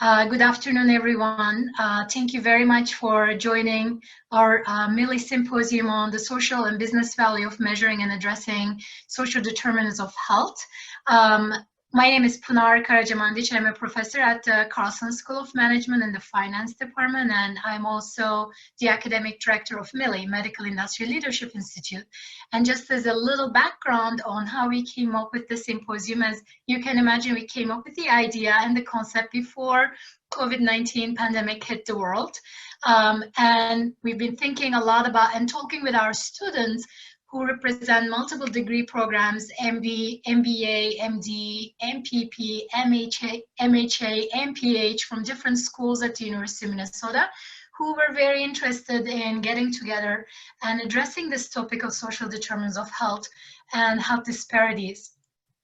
Good afternoon, everyone. Thank you very much for joining our MILI Symposium on the social and business value of measuring and addressing social determinants of health. My name is Karaca-Mandic. I'm a professor at the Carlson School of Management in the Finance Department, and I'm also the Academic Director of MILI, Medical Industry Leadership Institute. And just as a little background on how we came up with the symposium, as you can imagine, we came up with the idea and the concept before COVID-19 pandemic hit the world. And we've been thinking a lot about and talking with our students who represent multiple degree programs, MD, MBA, MD, MPP, MHA, MPH from different schools at the University of Minnesota, who were very interested in getting together and addressing this topic of social determinants of health and health disparities.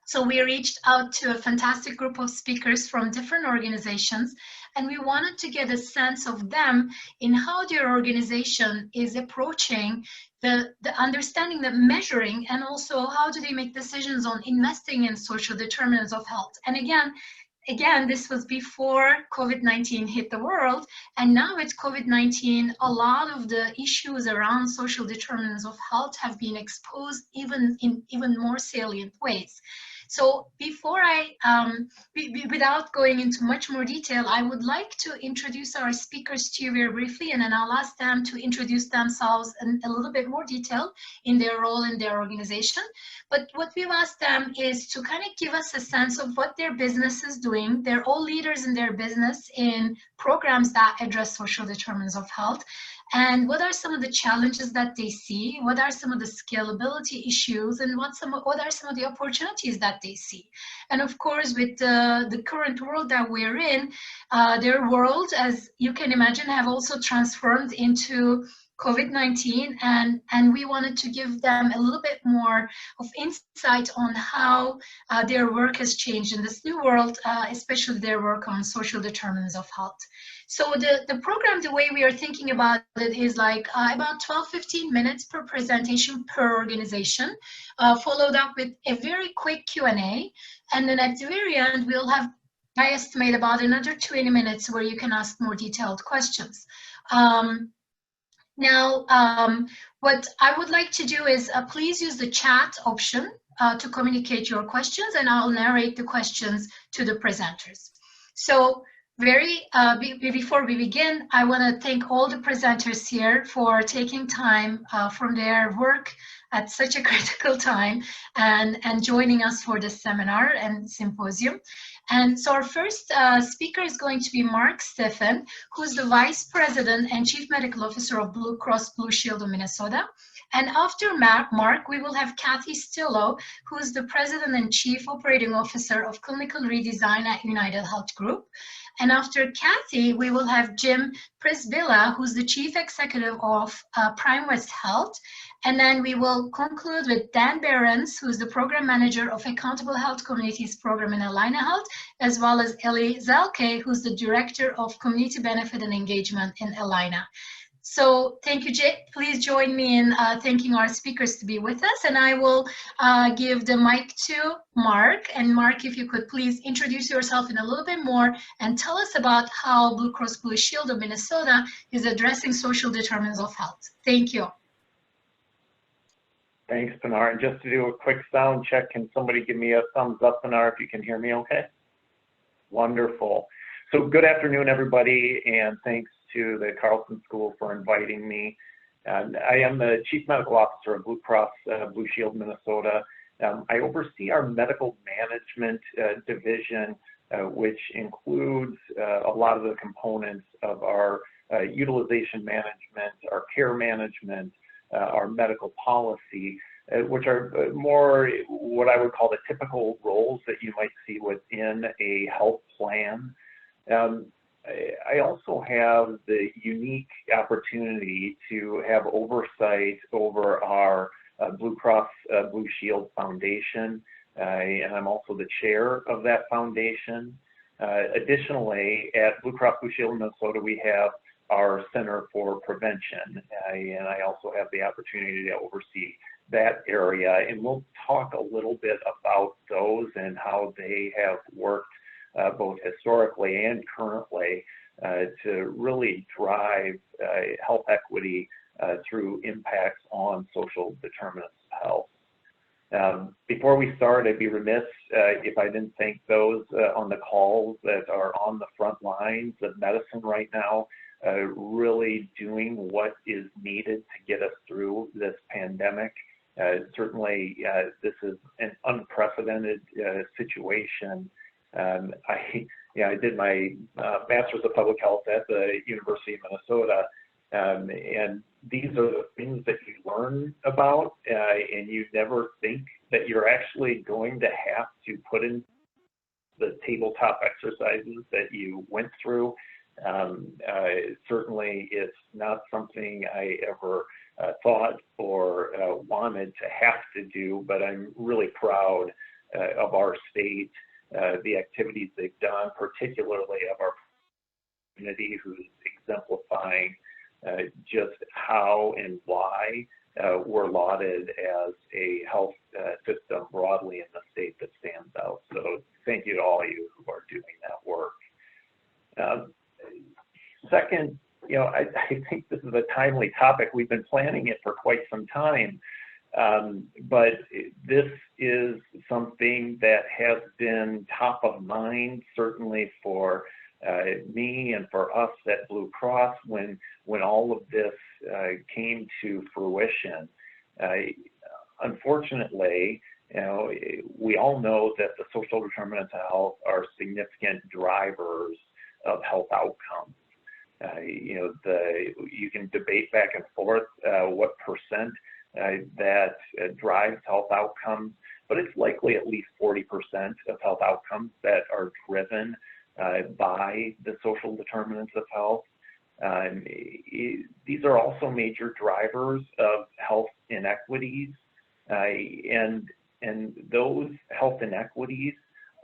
So we reached out to a fantastic group of speakers from different organizations, and we wanted to get a sense of them in how their organization is approaching the understanding, the measuring, and also how do they make decisions on investing in social determinants of health. And again, this was before COVID-19 hit the world, and now with COVID-19, a lot of the issues around social determinants of health have been exposed in even more salient ways. So before without going into much more detail, I would like to introduce our speakers to you very briefly, and then I'll ask them to introduce themselves in a little bit more detail in their role in their organization. But what we've asked them is to kind of give us a sense of what their business is doing. They're all leaders in their business in programs that address social determinants of health. And what are some of the challenges that they see? What are some of the scalability issues? And what are some of the opportunities that they see? And of course, with the current world that we're in, their world, as you can imagine, have also transformed into COVID-19, and we wanted to give them a little bit more of insight on how their work has changed in this new world, especially their work on social determinants of health. So the program, the way we are thinking about it is like about 12-15 minutes per presentation per organization, followed up with a very quick Q&A. And then at the very end, we'll have, I estimate, about another 20 minutes where you can ask more detailed questions. Now, what I would like to do is please use the chat option to communicate your questions, and I'll narrate the questions to the presenters. So before we begin, I want to thank all the presenters here for taking time from their work at such a critical time and joining us for this seminar and symposium. And so our first speaker is going to be Mark Steffen, who's the Vice President and Chief Medical Officer of Blue Cross Blue Shield of Minnesota. And after Mark, we will have Kathy Stillo, who's the President and Chief Operating Officer of Clinical Redesign at UnitedHealth Group. And after Kathy, we will have Jim Presdella, who's the Chief Executive of Prime West Health. And then we will conclude with Dan Behrens, who's the Program Manager of Accountable Health Communities Program in Allina Health, as well as Eli Zelke, who's the Director of Community Benefit and Engagement in Allina. So thank you, Jay. Please join me in thanking our speakers to be with us. And I will give the mic to Mark. And Mark, if you could please introduce yourself in a little bit more and tell us about how Blue Cross Blue Shield of Minnesota is addressing social determinants of health. Thank you. Thanks, Pinar. And just to do a quick sound check, can somebody give me a thumbs up, Pinar, if you can hear me okay? Wonderful. So good afternoon, everybody, and thanks to the Carlson School for inviting me. I am the Chief Medical Officer of Blue Cross Blue Shield Minnesota. I oversee our medical management division, which includes a lot of the components of our utilization management, our care management, our medical policy, which are more what I would call the typical roles that you might see within a health plan. I also have the unique opportunity to have oversight over our Blue Cross Blue Shield Foundation, and I'm also the chair of that foundation. Additionally, at Blue Cross Blue Shield Minnesota, we have our Center for Prevention, and I also have the opportunity to oversee that area, and we'll talk a little bit about those and how they have worked both historically and currently, to really drive health equity through impacts on social determinants of health. Before we start, I'd be remiss if I didn't thank those on the calls that are on the front lines of medicine right now, really doing what is needed to get us through this pandemic. Certainly, this is an unprecedented situation. I did my Master's of Public Health at the University of Minnesota, and these are the things that you learn about, and you never think that you're actually going to have to put in the tabletop exercises that you went through. Certainly, it's not something I ever thought or wanted to have to do, but I'm really proud of our state, the activities they've done, particularly of our community, who's exemplifying just how and why we're lauded as a health system broadly in the state that stands out. So thank you to all of you who are doing that work. Second, I think this is a timely topic. We've been planning it for quite some time, but this is something that has been top of mind, certainly for me and for us at Blue Cross when all of this came to fruition. Unfortunately, we all know that the social determinants of health are significant drivers of health outcomes. You can debate back and forth what percent that drives health outcomes, but it's likely at least 40% of health outcomes that are driven by the social determinants of health. These are also major drivers of health inequities, and those health inequities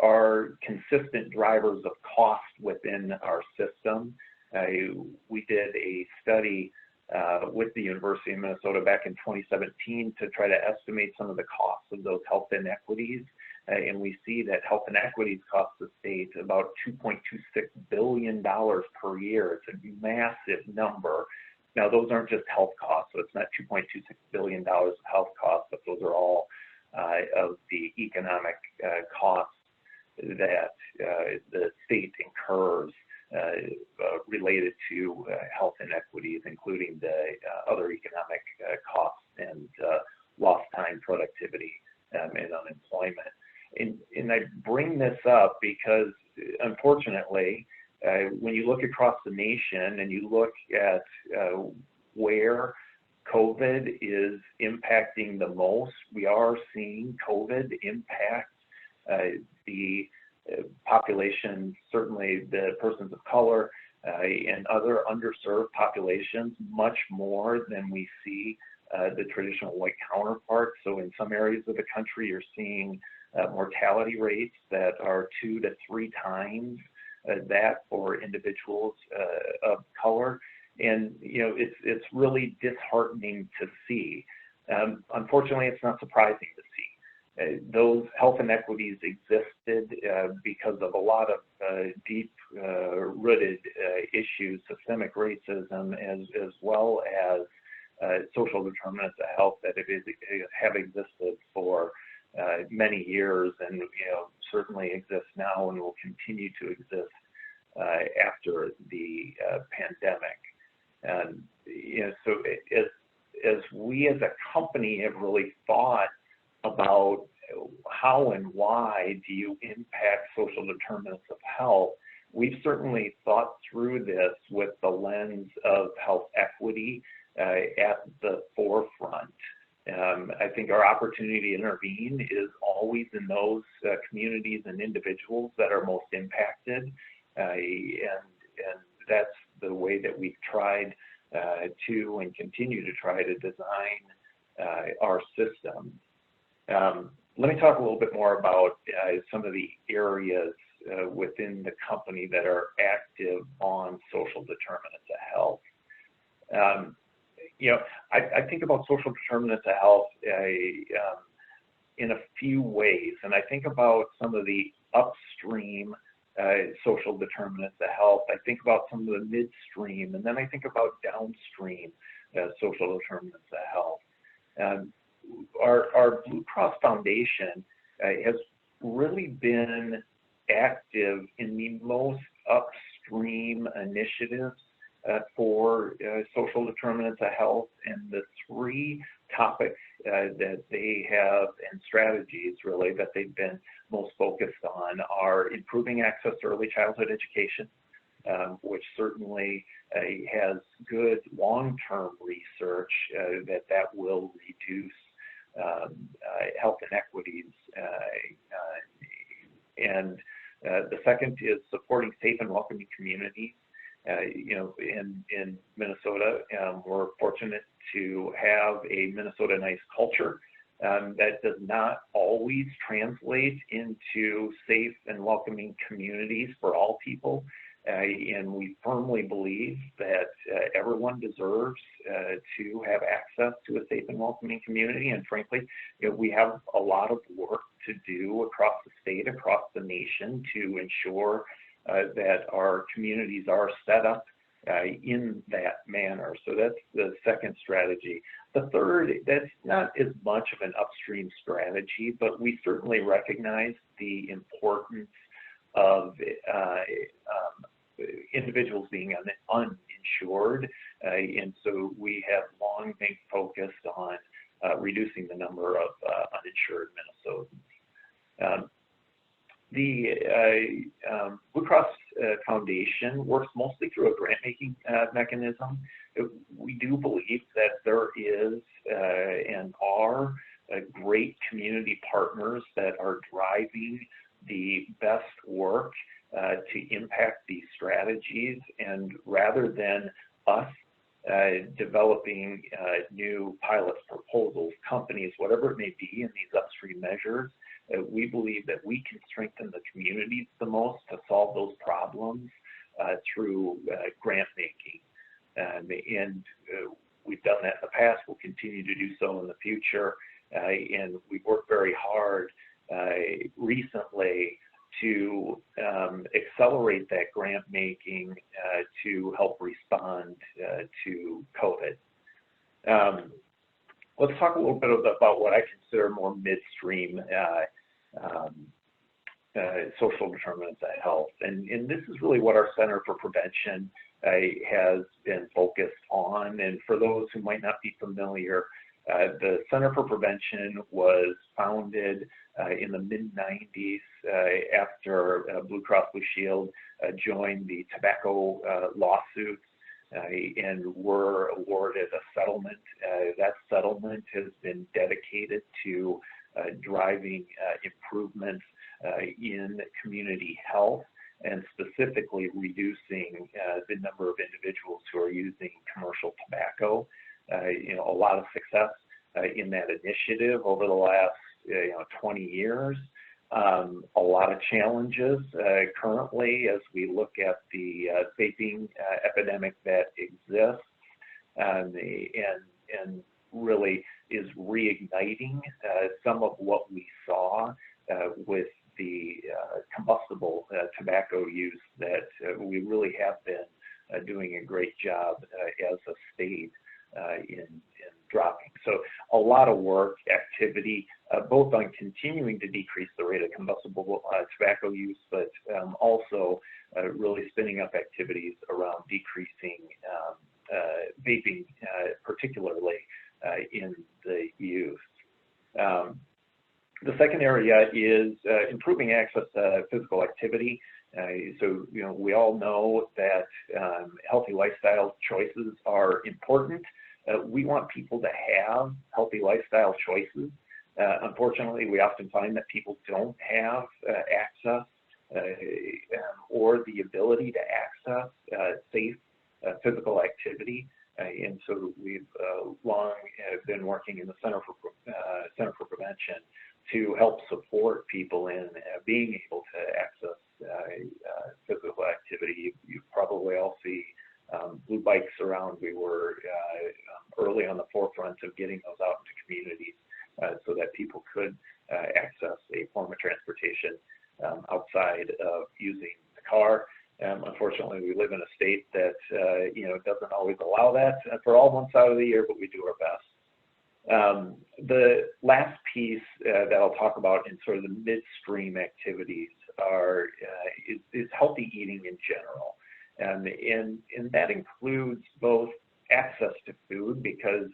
are consistent drivers of cost within our system. We did a study with the University of Minnesota back in 2017 to try to estimate some of the costs of those health inequities. And we see that health inequities cost the state about $2.26 billion per year. It's a massive number. Now, those aren't just health costs, so it's not $2.26 billion of health costs, but those are all of the economic costs that the state incurs related to health inequities, including the other economic costs and lost time productivity and unemployment. And I bring this up because, unfortunately, when you look across the nation and you look at where COVID is impacting the most, we are seeing COVID impact the population, certainly the persons of color and other underserved populations, much more than we see the traditional white counterparts. So in some areas of the country, you're seeing mortality rates that are 2 to 3 times that for individuals of color. And, it's really disheartening to see. Unfortunately, it's not surprising to see. Those health inequities existed because of a lot of deep-rooted issues, systemic racism, as well as social determinants of health that have existed for many years, and certainly exist now and will continue to exist after the pandemic. And so as we as a company have really thought about how and why do you impact social determinants of health, we've certainly thought through this with the lens of health equity at the forefront. I think our opportunity to intervene is always in those communities and individuals that are most impacted, and that's the way that we've tried to and continue to try to design our system. Let me talk a little bit more about some of the areas within the company that are active on social determinants of health. I think about social determinants of health in a few ways, and I think about some of the upstream social determinants of health. I think about some of the midstream, and then I think about downstream social determinants of health. Our Blue Cross Foundation has really been active in the most upstream initiatives for social determinants of health, and the three topics that they have and strategies really that they've been most focused on are improving access to early childhood education, which certainly has good long-term research that will reduce health inequities. And the second is supporting safe and welcoming communities. You know, in Minnesota, we're fortunate to have a Minnesota nice culture that does not always translate into safe and welcoming communities for all people. And we firmly believe that everyone deserves to have access to a safe and welcoming community. And frankly, you know, we have a lot of work to do across the state, across the nation, to ensure that our communities are set up in that manner. So that's the second strategy. The third, that's not as much of an upstream strategy, but we certainly recognize the importance of individuals being uninsured, and so we have long been focused on reducing the number of uninsured Minnesotans. The Blue Cross Foundation works mostly through a grant-making mechanism. We do believe that there is and are great community partners that are driving the best work to impact these strategies, and rather than us developing new pilots, proposals, companies, whatever it may be in these upstream measures, we believe that we can strengthen the communities the most to solve those problems through grant making. And we've done that in the past, we'll continue to do so in the future, and we've worked very hard recently to accelerate that grant making to help respond to COVID. Let's talk a little bit about what I consider more midstream social determinants of health. And this is really what our Center for Prevention has been focused on. And for those who might not be familiar, the Center for Prevention was founded in the mid-90s after Blue Cross Blue Shield joined the tobacco lawsuits and were awarded a settlement. That settlement has been dedicated to driving improvements in community health, and specifically reducing the number of individuals who are using commercial tobacco. You know, a lot of success in that initiative over the last 20 years. A lot of challenges currently as we look at the vaping epidemic that exists, and really is reigniting some of what we saw with the combustible tobacco use that we really have been doing a great job as a state in dropping. So a lot of work, activity, both on continuing to decrease the rate of combustible tobacco use, but also really spinning up activities around decreasing vaping, particularly in the youth. The second area is improving access to physical activity. So, we all know that healthy lifestyle choices are important. We want people to have healthy lifestyle choices. Unfortunately, we often find that people don't have access or the ability to access safe physical activity. And so we've long been working in the Center for Prevention to help support people in being able to access physical activity. You probably all see blue bikes around. We were early on the forefront of getting those out into communities so that people could access a form of transportation outside of using car. Unfortunately, we live in a state that doesn't always allow that for all months out of the year, but we do our best. The last piece that I'll talk about in sort of the midstream activities is healthy eating in general, and that includes both access to food, because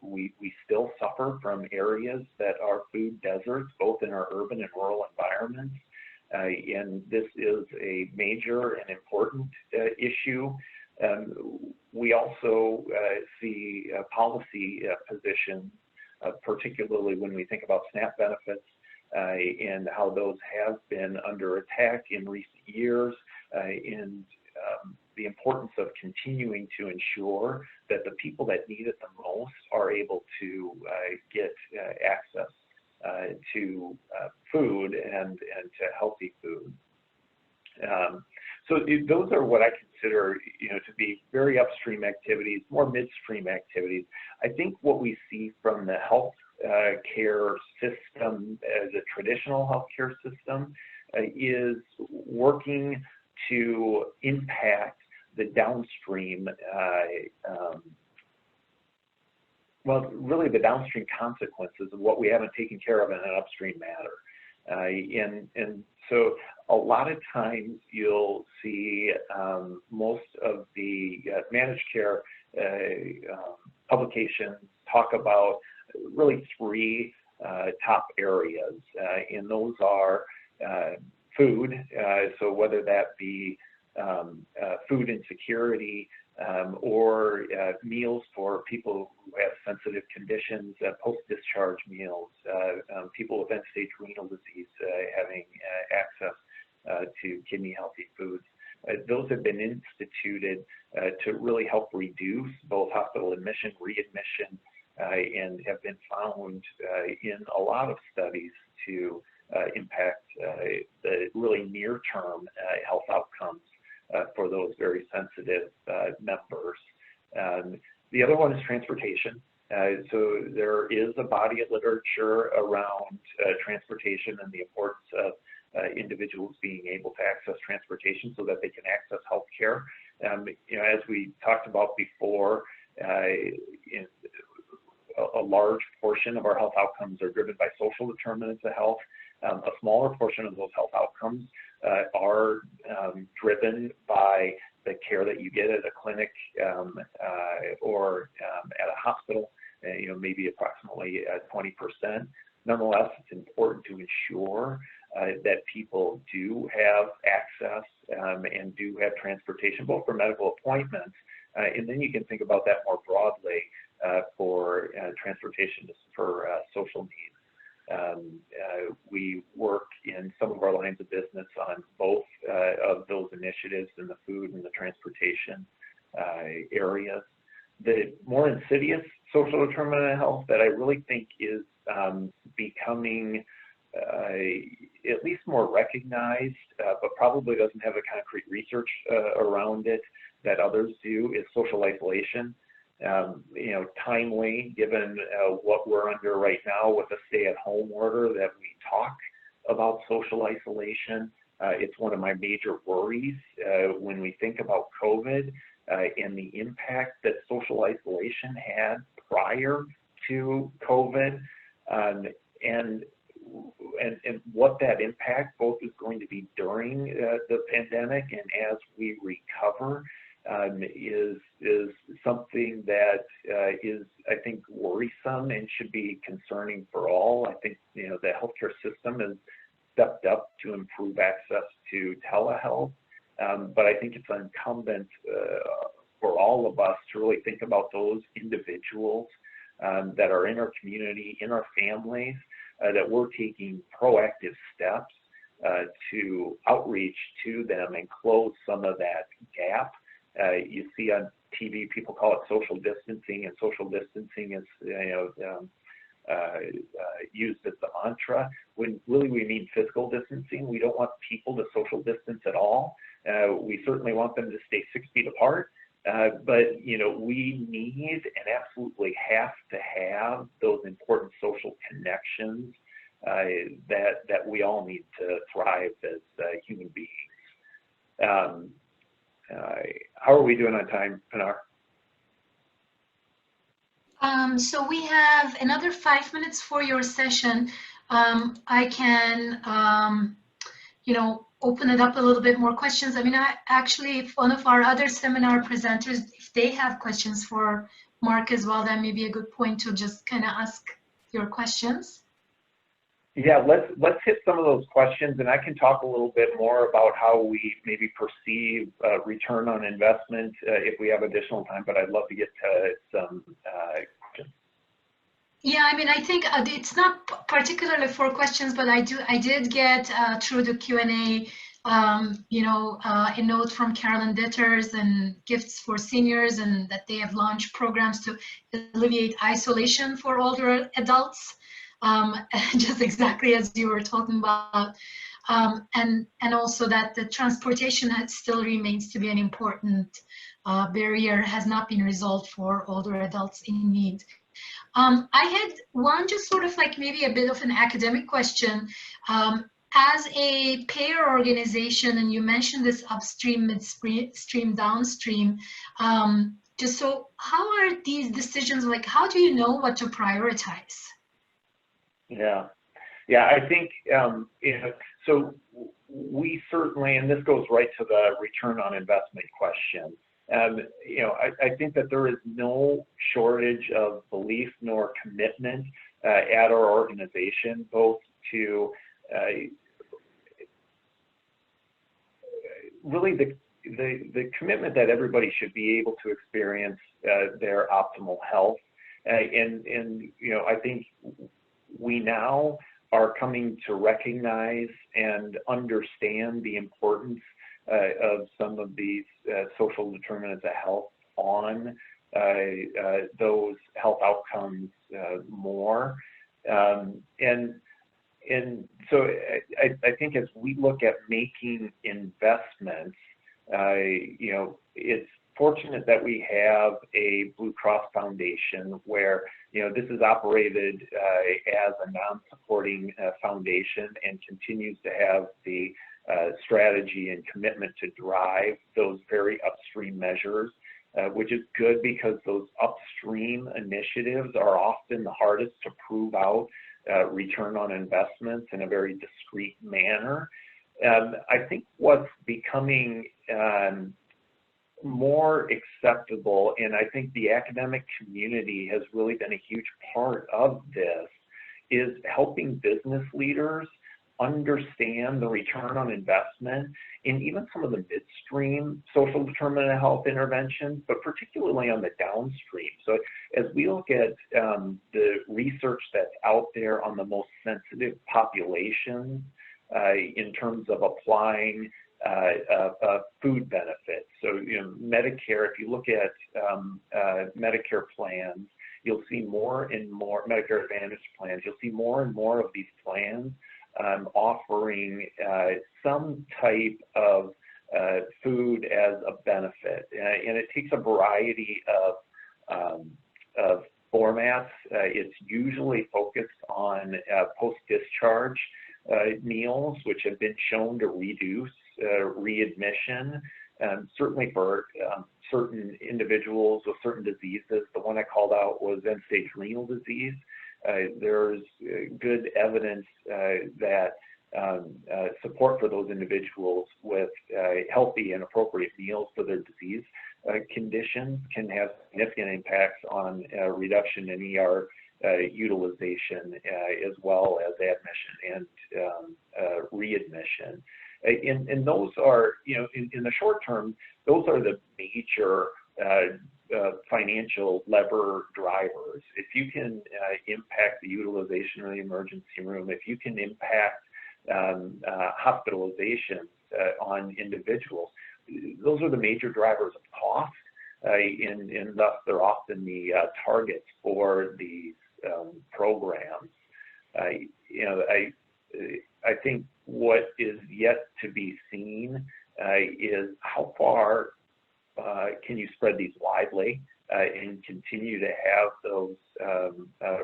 we still suffer from areas that are food deserts, both in our urban and rural environments. And this is a major and important issue. We also see policy positions, particularly when we think about SNAP benefits and how those have been under attack in recent years, and the importance of continuing to ensure that the people that need it the most are able to get access to food and to healthy food. So those are what I consider, to be very upstream activities, more midstream activities. I think what we see from the health care system as a traditional healthcare system is working to impact the downstream, really the downstream consequences of what we haven't taken care of in an upstream matter. And so a lot of times you'll see most of the managed care publications talk about really three top areas, and those are food, so whether that be food insecurity, or meals for people who have sensitive conditions, post-discharge meals, people with end-stage renal disease having access to kidney-healthy foods. Those have been instituted to really help reduce both hospital admission, readmission, and have been found in a lot of studies to impact the really near-term health outcomes for those very sensitive members. The other one is transportation. So there is a body of literature around transportation and the importance of individuals being able to access transportation so that they can access health care. As we talked about before, a large portion of our health outcomes are driven by social determinants of health. A smaller portion of those health outcomes are driven by the care that you get at a clinic or at a hospital, maybe approximately 20%. Nonetheless, it's important to ensure that people do have access and do have transportation, both for medical appointments, and then you can think about that more broadly for transportation for social needs. We work in some of our lines of business on both of those initiatives in the food and the transportation areas. The more insidious social determinant of health that I really think is becoming at least more recognized, but probably doesn't have the concrete research around it that others do, is social isolation. Timely, given what we're under right now with a stay-at-home order, that we talk about social isolation. It's one of my major worries when we think about COVID and the impact that social isolation had prior to COVID, and what that impact both is going to be during the pandemic and as we recover. Is something that is, I think, worrisome and should be concerning for all. I think, the healthcare system has stepped up to improve access to telehealth, but I think it's incumbent for all of us to really think about those individuals that are in our community, in our families, that we're taking proactive steps to outreach to them and close some of that gap. You see on TV, people call it social distancing, and social distancing is used as the mantra, when really we mean physical distancing. We don't want people to social distance at all. We certainly want them to stay 6 feet apart, but we need and absolutely have to have those important social connections that we all need to thrive as human beings. How are we doing on time, Pinar? So we have another 5 minutes for your session. I can, open it up a little bit more questions. I mean, actually, if one of our other seminar presenters, if they have questions for Mark as well, that may be a good point to just kind of ask your questions. Yeah, let's hit some of those questions, and I can talk a little bit more about how we maybe perceive return on investment if we have additional time, but I'd love to get to some questions. Yeah, I mean, I think it's not particularly for questions, but I did get through the Q&A, a note from Carolyn Ditters and Gifts for Seniors, and that they have launched programs to alleviate isolation for older adults. Just exactly as you were talking about, and also that the transportation still remains to be an important barrier, has not been resolved for older adults in need. I had one just sort of like maybe a bit of an academic question. As a payer organization, and you mentioned this upstream, midstream, downstream, just so how are these decisions, like how do you know what to prioritize? Yeah, I think, so we certainly, and this goes right to the return on investment question. I think that there is no shortage of belief nor commitment at our organization, both to really the commitment that everybody should be able to experience their optimal health. And I think we now are coming to recognize and understand the importance of some of these social determinants of health on those health outcomes more. And so I think as we look at making investments, it's fortunate that we have a Blue Cross Foundation where, this is operated as a non-supporting foundation and continues to have the strategy and commitment to drive those very upstream measures, which is good because those upstream initiatives are often the hardest to prove out return on investments in a very discrete manner. I think what's becoming more acceptable, and I think the academic community has really been a huge part of this, is helping business leaders understand the return on investment in even some of the midstream social determinant of health interventions, but particularly on the downstream. So as we look at the research that's out there on the most sensitive populations in terms of applying food benefits. So, Medicare, if you look at Medicare plans, you'll see more and more Medicare Advantage plans, you'll see more and more of these plans offering some type of food as a benefit. And it takes a variety of formats. It's usually focused on post-discharge meals, which have been shown to reduce readmission, certainly for certain individuals with certain diseases. The one I called out was end-stage renal disease. There's good evidence that support for those individuals with healthy and appropriate meals for their disease conditions can have significant impacts on reduction in ER utilization as well as admission and readmission. And those are, in the short term, those are the major financial lever drivers. If you can impact the utilization of the emergency room, if you can impact hospitalizations on individuals, those are the major drivers of cost, and thus they're often the targets for these programs. I think what is yet to be seen is how far can you spread these widely and continue to have those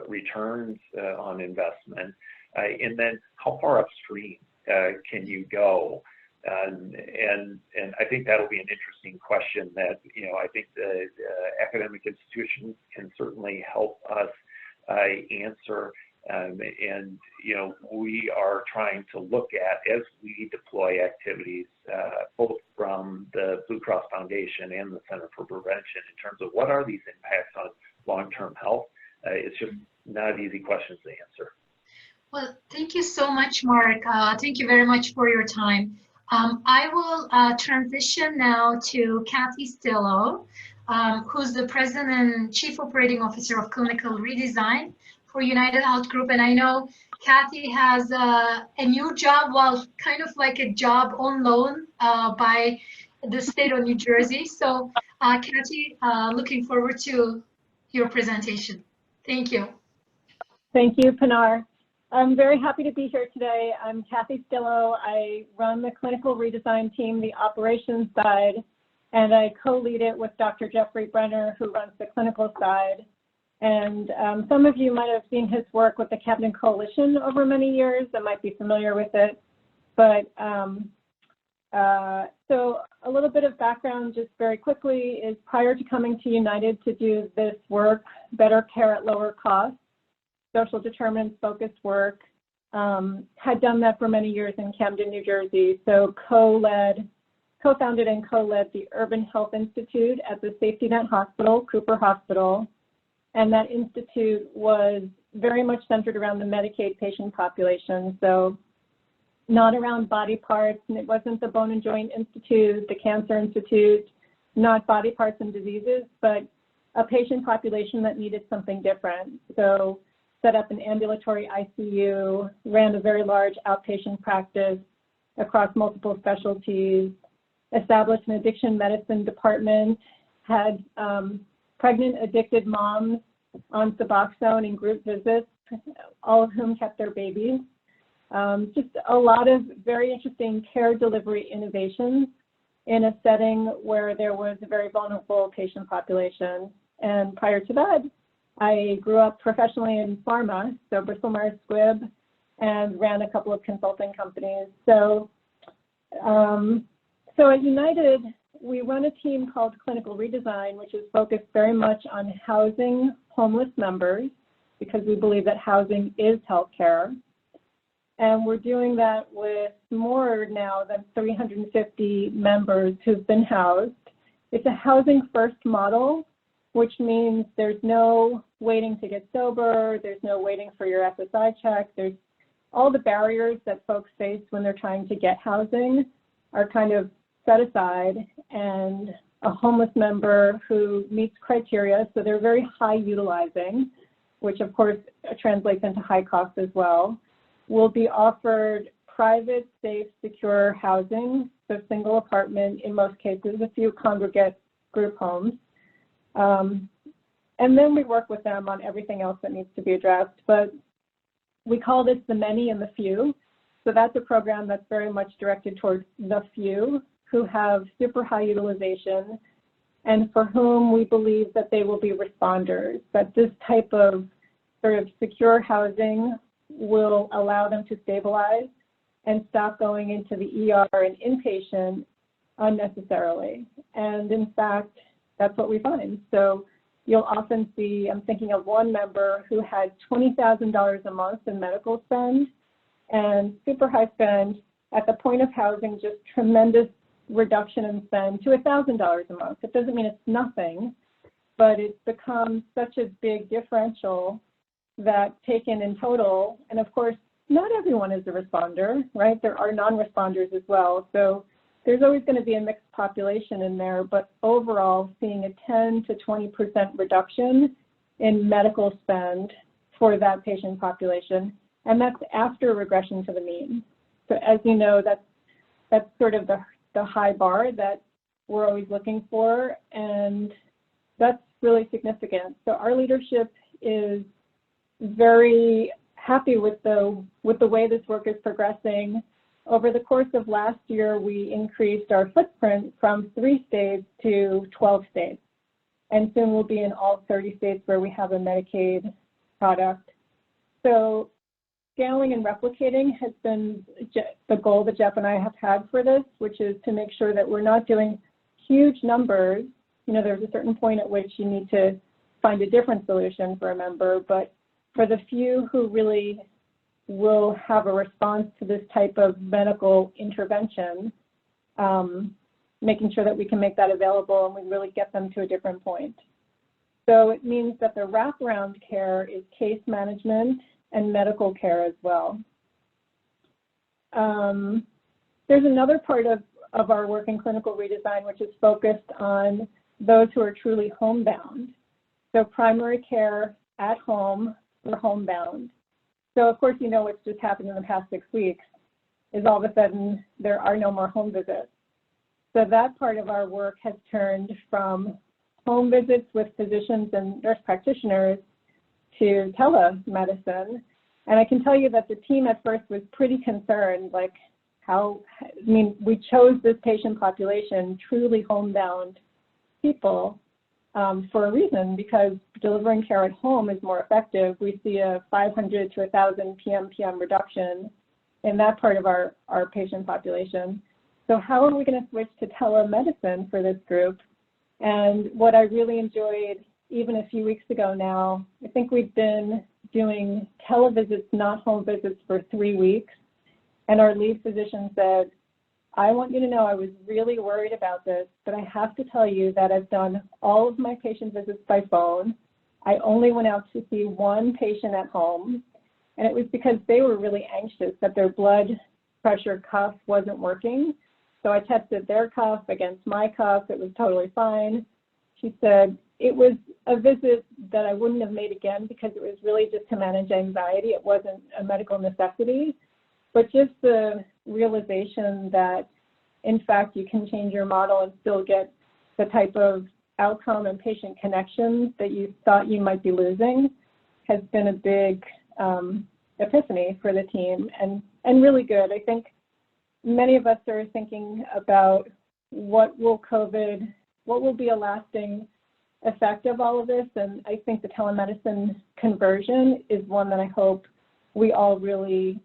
returns on investment. and then how far upstream can you go? And I think that'll be an interesting question that, I think the academic institutions can certainly help us answer. And we are trying to look at, as we deploy activities, both from the Blue Cross Foundation and the Center for Prevention, in terms of what are these impacts on long-term health. It's just not easy questions to answer. Well, thank you so much, Mark. Thank you very much for your time. I will transition now to Kathy Stillo, who's the President and Chief Operating Officer of Clinical Redesign for UnitedHealth Group. And I know Kathy has a new job, well, kind of like a job on loan by the state of New Jersey. So Kathy, looking forward to your presentation. Thank you. Thank you, Pinar. I'm very happy to be here today. I'm Kathy Stillo. I run the clinical redesign team, the operations side, and I co-lead it with Dr. Jeffrey Brenner, who runs the clinical side. And some of you might have seen his work with the Cabinet Coalition over many years and might be familiar with it. But so a little bit of background just very quickly is prior to coming to United to do this work, better care at lower cost, social determinants focused work, had done that for many years in Camden, New Jersey. So co-founded and co-led the Urban Health Institute at the Safety Net Hospital, Cooper Hospital. And that institute was very much centered around the Medicaid patient population. So not around body parts, and it wasn't the Bone and Joint Institute, the Cancer Institute, not body parts and diseases, but a patient population that needed something different. So set up an ambulatory ICU, ran a very large outpatient practice across multiple specialties, established an addiction medicine department, had pregnant addicted moms on Suboxone in group visits, all of whom kept their babies. Just a lot of very interesting care delivery innovations in a setting where there was a very vulnerable patient population. And prior to that, I grew up professionally in pharma, so Bristol Myers Squibb, and ran a couple of consulting companies. So at United, we run a team called Clinical Redesign, which is focused very much on housing homeless members, because we believe that housing is healthcare. And we're doing that with more now than 350 members who've been housed. It's a housing first model, which means there's no waiting to get sober, there's no waiting for your SSI check, there's all the barriers that folks face when they're trying to get housing are kind of set aside, and a homeless member who meets criteria, so they're very high utilizing, which of course translates into high cost as well, will be offered private, safe, secure housing, so single apartment, in most cases, a few congregate group homes. And then we work with them on everything else that needs to be addressed. But we call this the many and the few. So that's a program that's very much directed towards the few who have super high utilization and for whom we believe that they will be responders, that this type of sort of secure housing will allow them to stabilize and stop going into the ER and inpatient unnecessarily. And in fact, that's what we find. So you'll often see, I'm thinking of one member who had $20,000 a month in medical spend and super high spend. At the point of housing, just tremendous reduction in spend to $1,000 a month. It doesn't mean it's nothing, but it's become such a big differential that taken in total, and of course, not everyone is a responder, right? There are non-responders as well. So there's always going to be a mixed population in there, but overall seeing a 10 to 20% reduction in medical spend for that patient population. And that's after regression to the mean. So as you know, that's sort of the high bar that we're always looking for, and that's really significant. So our leadership is very happy with the way this work is progressing. Over the course of last year, we increased our footprint from 3 states to 12 states. And soon we'll be in all 30 states where we have a Medicaid product. So scaling and replicating has been the goal that Jeff and I have had for this, which is to make sure that we're not doing huge numbers. You know, there's a certain point at which you need to find a different solution for a member, but for the few who really will have a response to this type of medical intervention, making sure that we can make that available and we really get them to a different point. So it means that the wraparound care is case management and medical care as well. There's another part of our work in clinical redesign, which is focused on those who are truly homebound. So primary care at home or homebound. So of course, you know what's just happened in the past 6 weeks is all of a sudden there are no more home visits. So that part of our work has turned from home visits with physicians and nurse practitioners to telemedicine. And I can tell you that the team at first was pretty concerned, like we chose this patient population, truly homebound people, for a reason, because delivering care at home is more effective. We see a 500 to 1,000 PMPM reduction in that part of our patient population. So how are we going to switch to telemedicine for this group? And what I really enjoyed, even a few weeks ago now, I think we've been doing televisits, not home visits, for 3 weeks. And our lead physician said, I want you to know I was really worried about this, but I have to tell you that I've done all of my patient visits by phone. I only went out to see one patient at home, and it was because they were really anxious that their blood pressure cuff wasn't working. So I tested their cuff against my cuff. It was totally fine. She said it was a visit that I wouldn't have made again because it was really just to manage anxiety. It wasn't a medical necessity. But just the realization that, in fact, you can change your model and still get the type of outcome and patient connections that you thought you might be losing has been a big epiphany for the team, and really good. I think many of us are thinking about what will be a lasting effect of all of this, and I think the telemedicine conversion is one that I hope we all really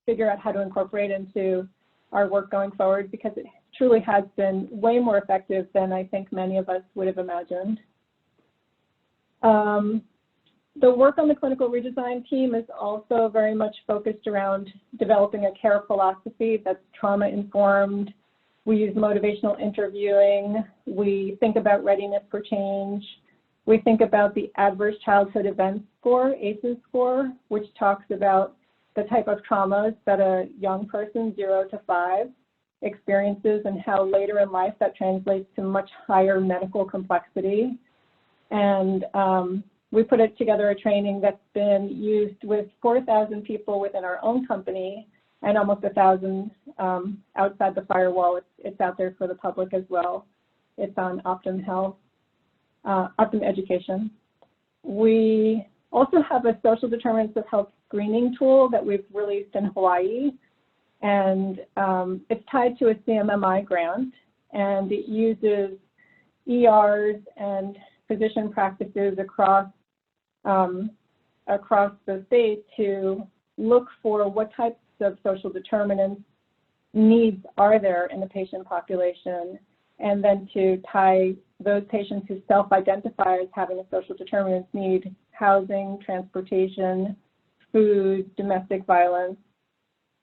figure out how to incorporate into our work going forward, because it truly has been way more effective than I think many of us would have imagined. The work on the clinical redesign team is also very much focused around developing a care philosophy that's trauma-informed. We use motivational interviewing. We think about readiness for change. We think about the Adverse Childhood Events Score, ACEs score, which talks about the type of traumas that a young person, 0 to 5, experiences and how later in life that translates to much higher medical complexity. And we put it together a training that's been used with 4,000 people within our own company and almost 1,000 outside the firewall. It's out there for the public as well. It's on Optum Health, Optum Education. We also have a social determinants of health screening tool that we've released in Hawaii, and it's tied to a CMMI grant, and it uses ERs and physician practices across the state to look for what types of social determinants needs are there in the patient population, and then to tie those patients who self-identify as having a social determinants need housing, transportation, food, domestic violence,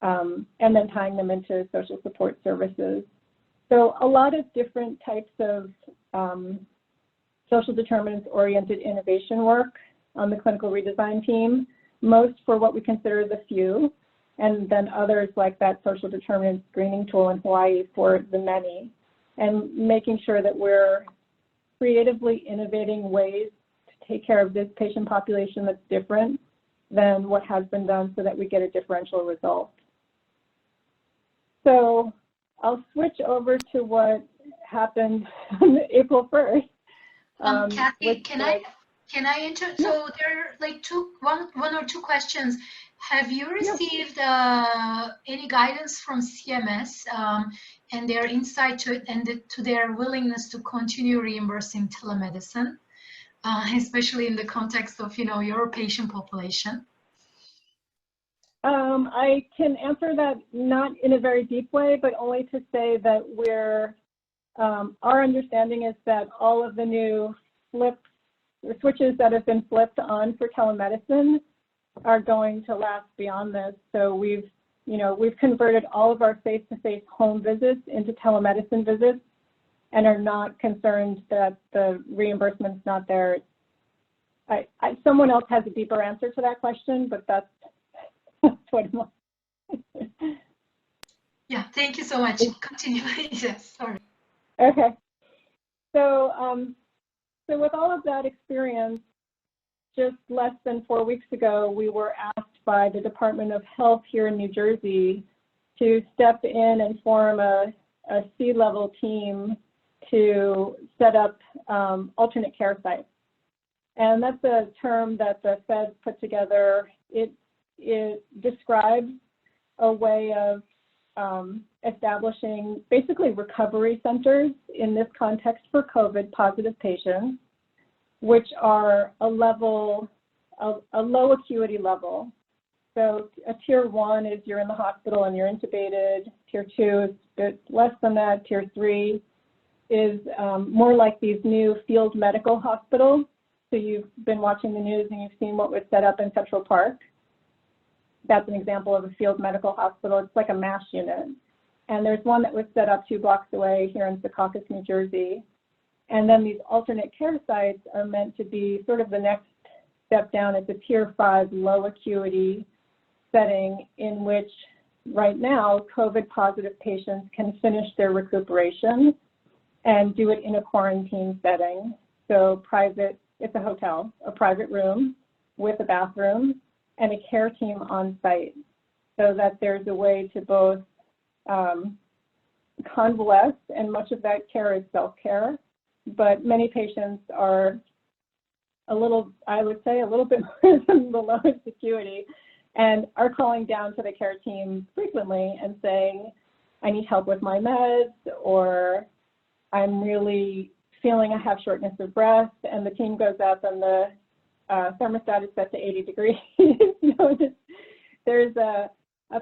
and then tying them into social support services. So a lot of different types of social determinants-oriented innovation work on the clinical redesign team, most for what we consider the few, and then others like that social determinant screening tool in Hawaii for the many, and making sure that we're creatively innovating ways to take care of this patient population that's different than what has been done so that we get a differential result. So I'll switch over to what happened on April 1st. Kathy, can I enter? Yeah. So there are like one or two questions. Have you received any guidance from CMS and their insight to it and to their willingness to continue reimbursing telemedicine, especially in the context of your patient population? I can answer that not in a very deep way, but only to say that our understanding is that all of the new switches that have been flipped on for telemedicine are going to last beyond this. So we've converted all of our face-to-face home visits into telemedicine visits and are not concerned that the reimbursement's not there. Someone else has a deeper answer to that question, but that's what I'm like. Yeah, thank you so much. Continue. Yes, sorry. Okay. So, so with all of that experience, just less than 4 weeks ago, we were asked by the Department of Health here in New Jersey to step in and form a C-level team to set up alternate care sites. And that's a term that the Fed put together. It describes a way of establishing basically recovery centers in this context for COVID positive patients, which are a low acuity level. So a tier 1 is you're in the hospital and you're intubated. Tier 2 is a bit less than that. Tier 3 is more like these new field medical hospitals. So you've been watching the news and you've seen what was set up in Central Park. That's an example of a field medical hospital. It's like a MASH unit. And there's one that was set up 2 blocks away here in Secaucus, New Jersey. And then these alternate care sites are meant to be sort of the next step down. It's a tier 5 low acuity setting in which right now COVID positive patients can finish their recuperation and do it in a quarantine setting. So private, it's a hotel, a private room with a bathroom and a care team on site, so that there's a way to both convalesce, and much of that care is self-care, but many patients are a little, I would say, a little bit more than the lowest acuity and are calling down to the care team frequently and saying, I need help with my meds, or I'm really feeling I have shortness of breath, and the team goes up and the thermostat is set to 80 degrees. There's a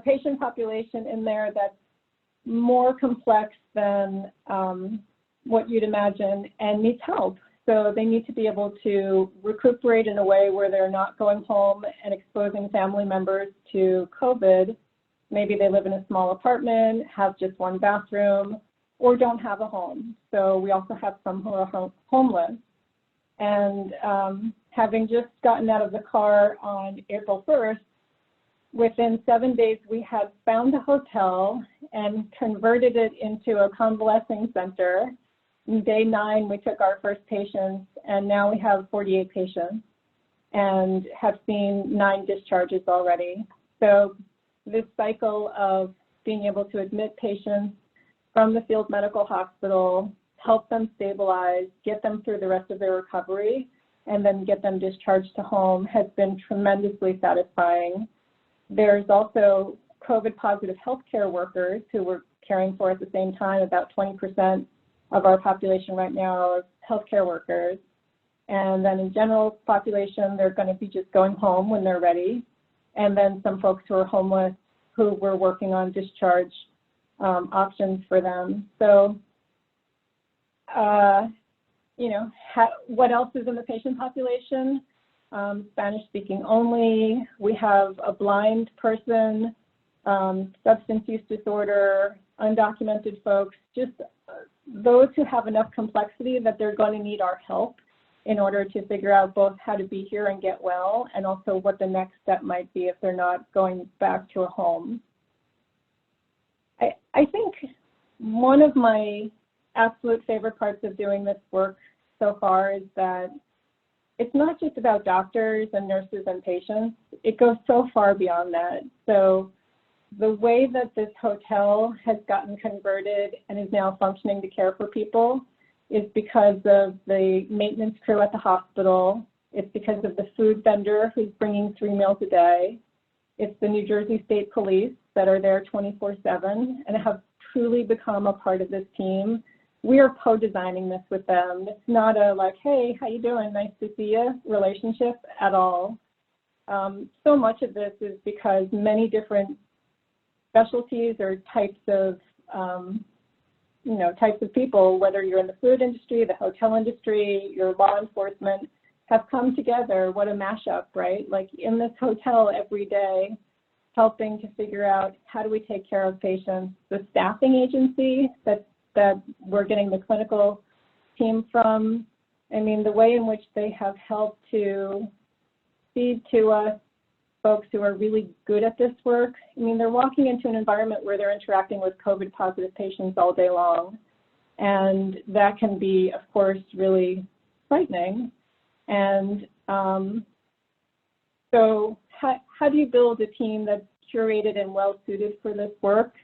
patient population in there that's more complex than what you'd imagine and needs help. So they need to be able to recuperate in a way where they're not going home and exposing family members to COVID. Maybe they live in a small apartment, have just one bathroom, or don't have a home. So we also have some who are homeless. And having just gotten out of the car on April 1st, within 7 days, we had found a hotel and converted it into a convalescing center. On day 9, we took our first patients, and now we have 48 patients and have seen 9 discharges already. So this cycle of being able to admit patients from the field medical hospital, help them stabilize, get them through the rest of their recovery, and then get them discharged to home has been tremendously satisfying. There's also COVID positive healthcare workers who we're caring for at the same time. About 20% of our population right now are healthcare workers. And then in general population, they're going to be just going home when they're ready. And then some folks who are homeless who we're working on discharge options for them. So, what else is in the patient population? Spanish speaking only. We have a blind person, substance use disorder, undocumented folks, just those who have enough complexity that they're going to need our help in order to figure out both how to be here and get well, and also what the next step might be if they're not going back to a home. I think one of my absolute favorite parts of doing this work so far is that it's not just about doctors and nurses and patients. It goes so far beyond that. So the way that this hotel has gotten converted and is now functioning to care for people is because of the maintenance crew at the hospital. It's because of the food vendor who's bringing 3 meals a day. It's the New Jersey State Police that are there 24/7 and have truly become a part of this team. We are co-designing this with them. It's not a like, hey, how you doing? Nice to see you relationship at all. so much of this is because many different specialties or types of types of people, whether you're in the food industry, the hotel industry, your law enforcement, have come together. What a mashup, right? Like in this hotel every day, helping to figure out how do we take care of patients. The staffing agency that we're getting the clinical team from, I mean, the way in which they have helped to feed to us folks who are really good at this work. I mean, they're walking into an environment where they're interacting with COVID positive patients all day long. And that can be, of course, really frightening. And so how do you build a team that's curated and well suited for this work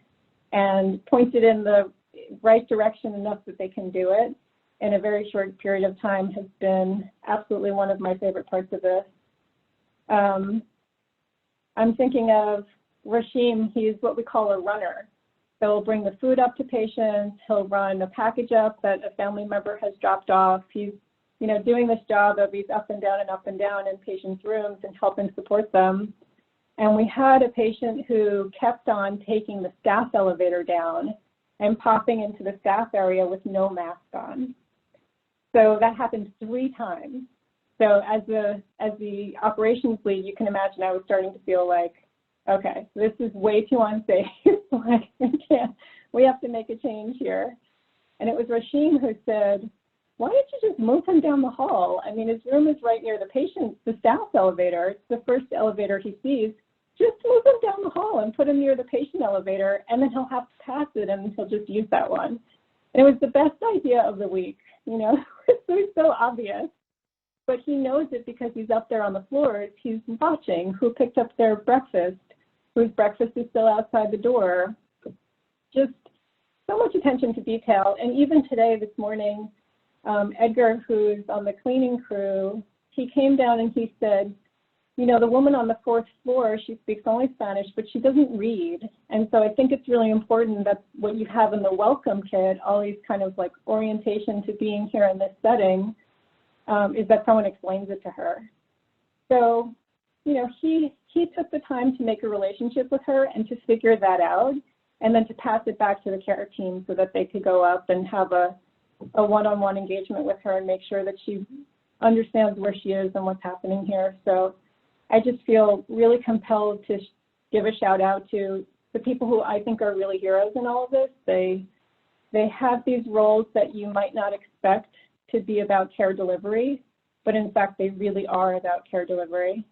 and pointed in the right direction enough that they can do it in a very short period of time has been absolutely one of my favorite parts of this. I'm thinking of Rashim. He's what we call a runner. So he'll bring the food up to patients. He'll run a package up that a family member has dropped off. He's, doing this job of he's up and down in patients' rooms and helping support them. And we had a patient who kept on taking the staff elevator down and popping into the staff area with no mask on. So that happened 3 times. So as the operations lead, you can imagine I was starting to feel like, okay, this is way too unsafe. Like, we have to make a change here. And it was Rashim who said, why don't you just move him down the hall? I mean, his room is right near the staff elevator. It's the first elevator he sees. Just move him down the hall and put him near the patient elevator, and then he'll have to pass it, and he'll just use that one. And it was the best idea of the week. It's so obvious. But he knows it because he's up there on the floors. He's watching who picked up their breakfast, whose breakfast is still outside the door. Just so much attention to detail. And even today, this morning, Edgar, who's on the cleaning crew, he came down and he said, the woman on the 4th floor, she speaks only Spanish, but she doesn't read. And so I think it's really important that what you have in the welcome kit, all these kind of like orientation to being here in this setting, is that someone explains it to her. So, he took the time to make a relationship with her and to figure that out, and then to pass it back to the care team so that they could go up and have a one-on-one engagement with her and make sure that she understands where she is and what's happening here. So I just feel really compelled to give a shout out to the people who I think are really heroes in all of this. They have these roles that you might not expect to be about care delivery, but in fact, they really are about care delivery.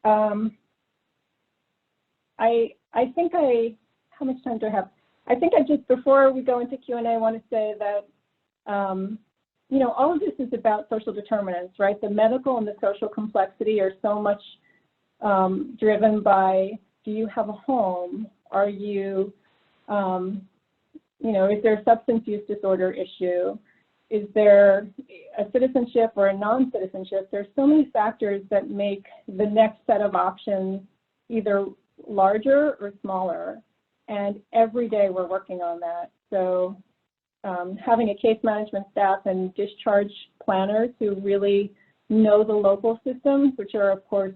I think how much time do I have? I think before we go into Q&A, I want to say that, all of this is about social determinants, right? The medical and the social complexity are so much driven by, do you have a home? Are you, is there a substance use disorder issue? Is there a citizenship or a non-citizenship? There's so many factors that make the next set of options either larger or smaller. And every day we're working on that. So having a case management staff and discharge planners who really know the local systems, which are, of course,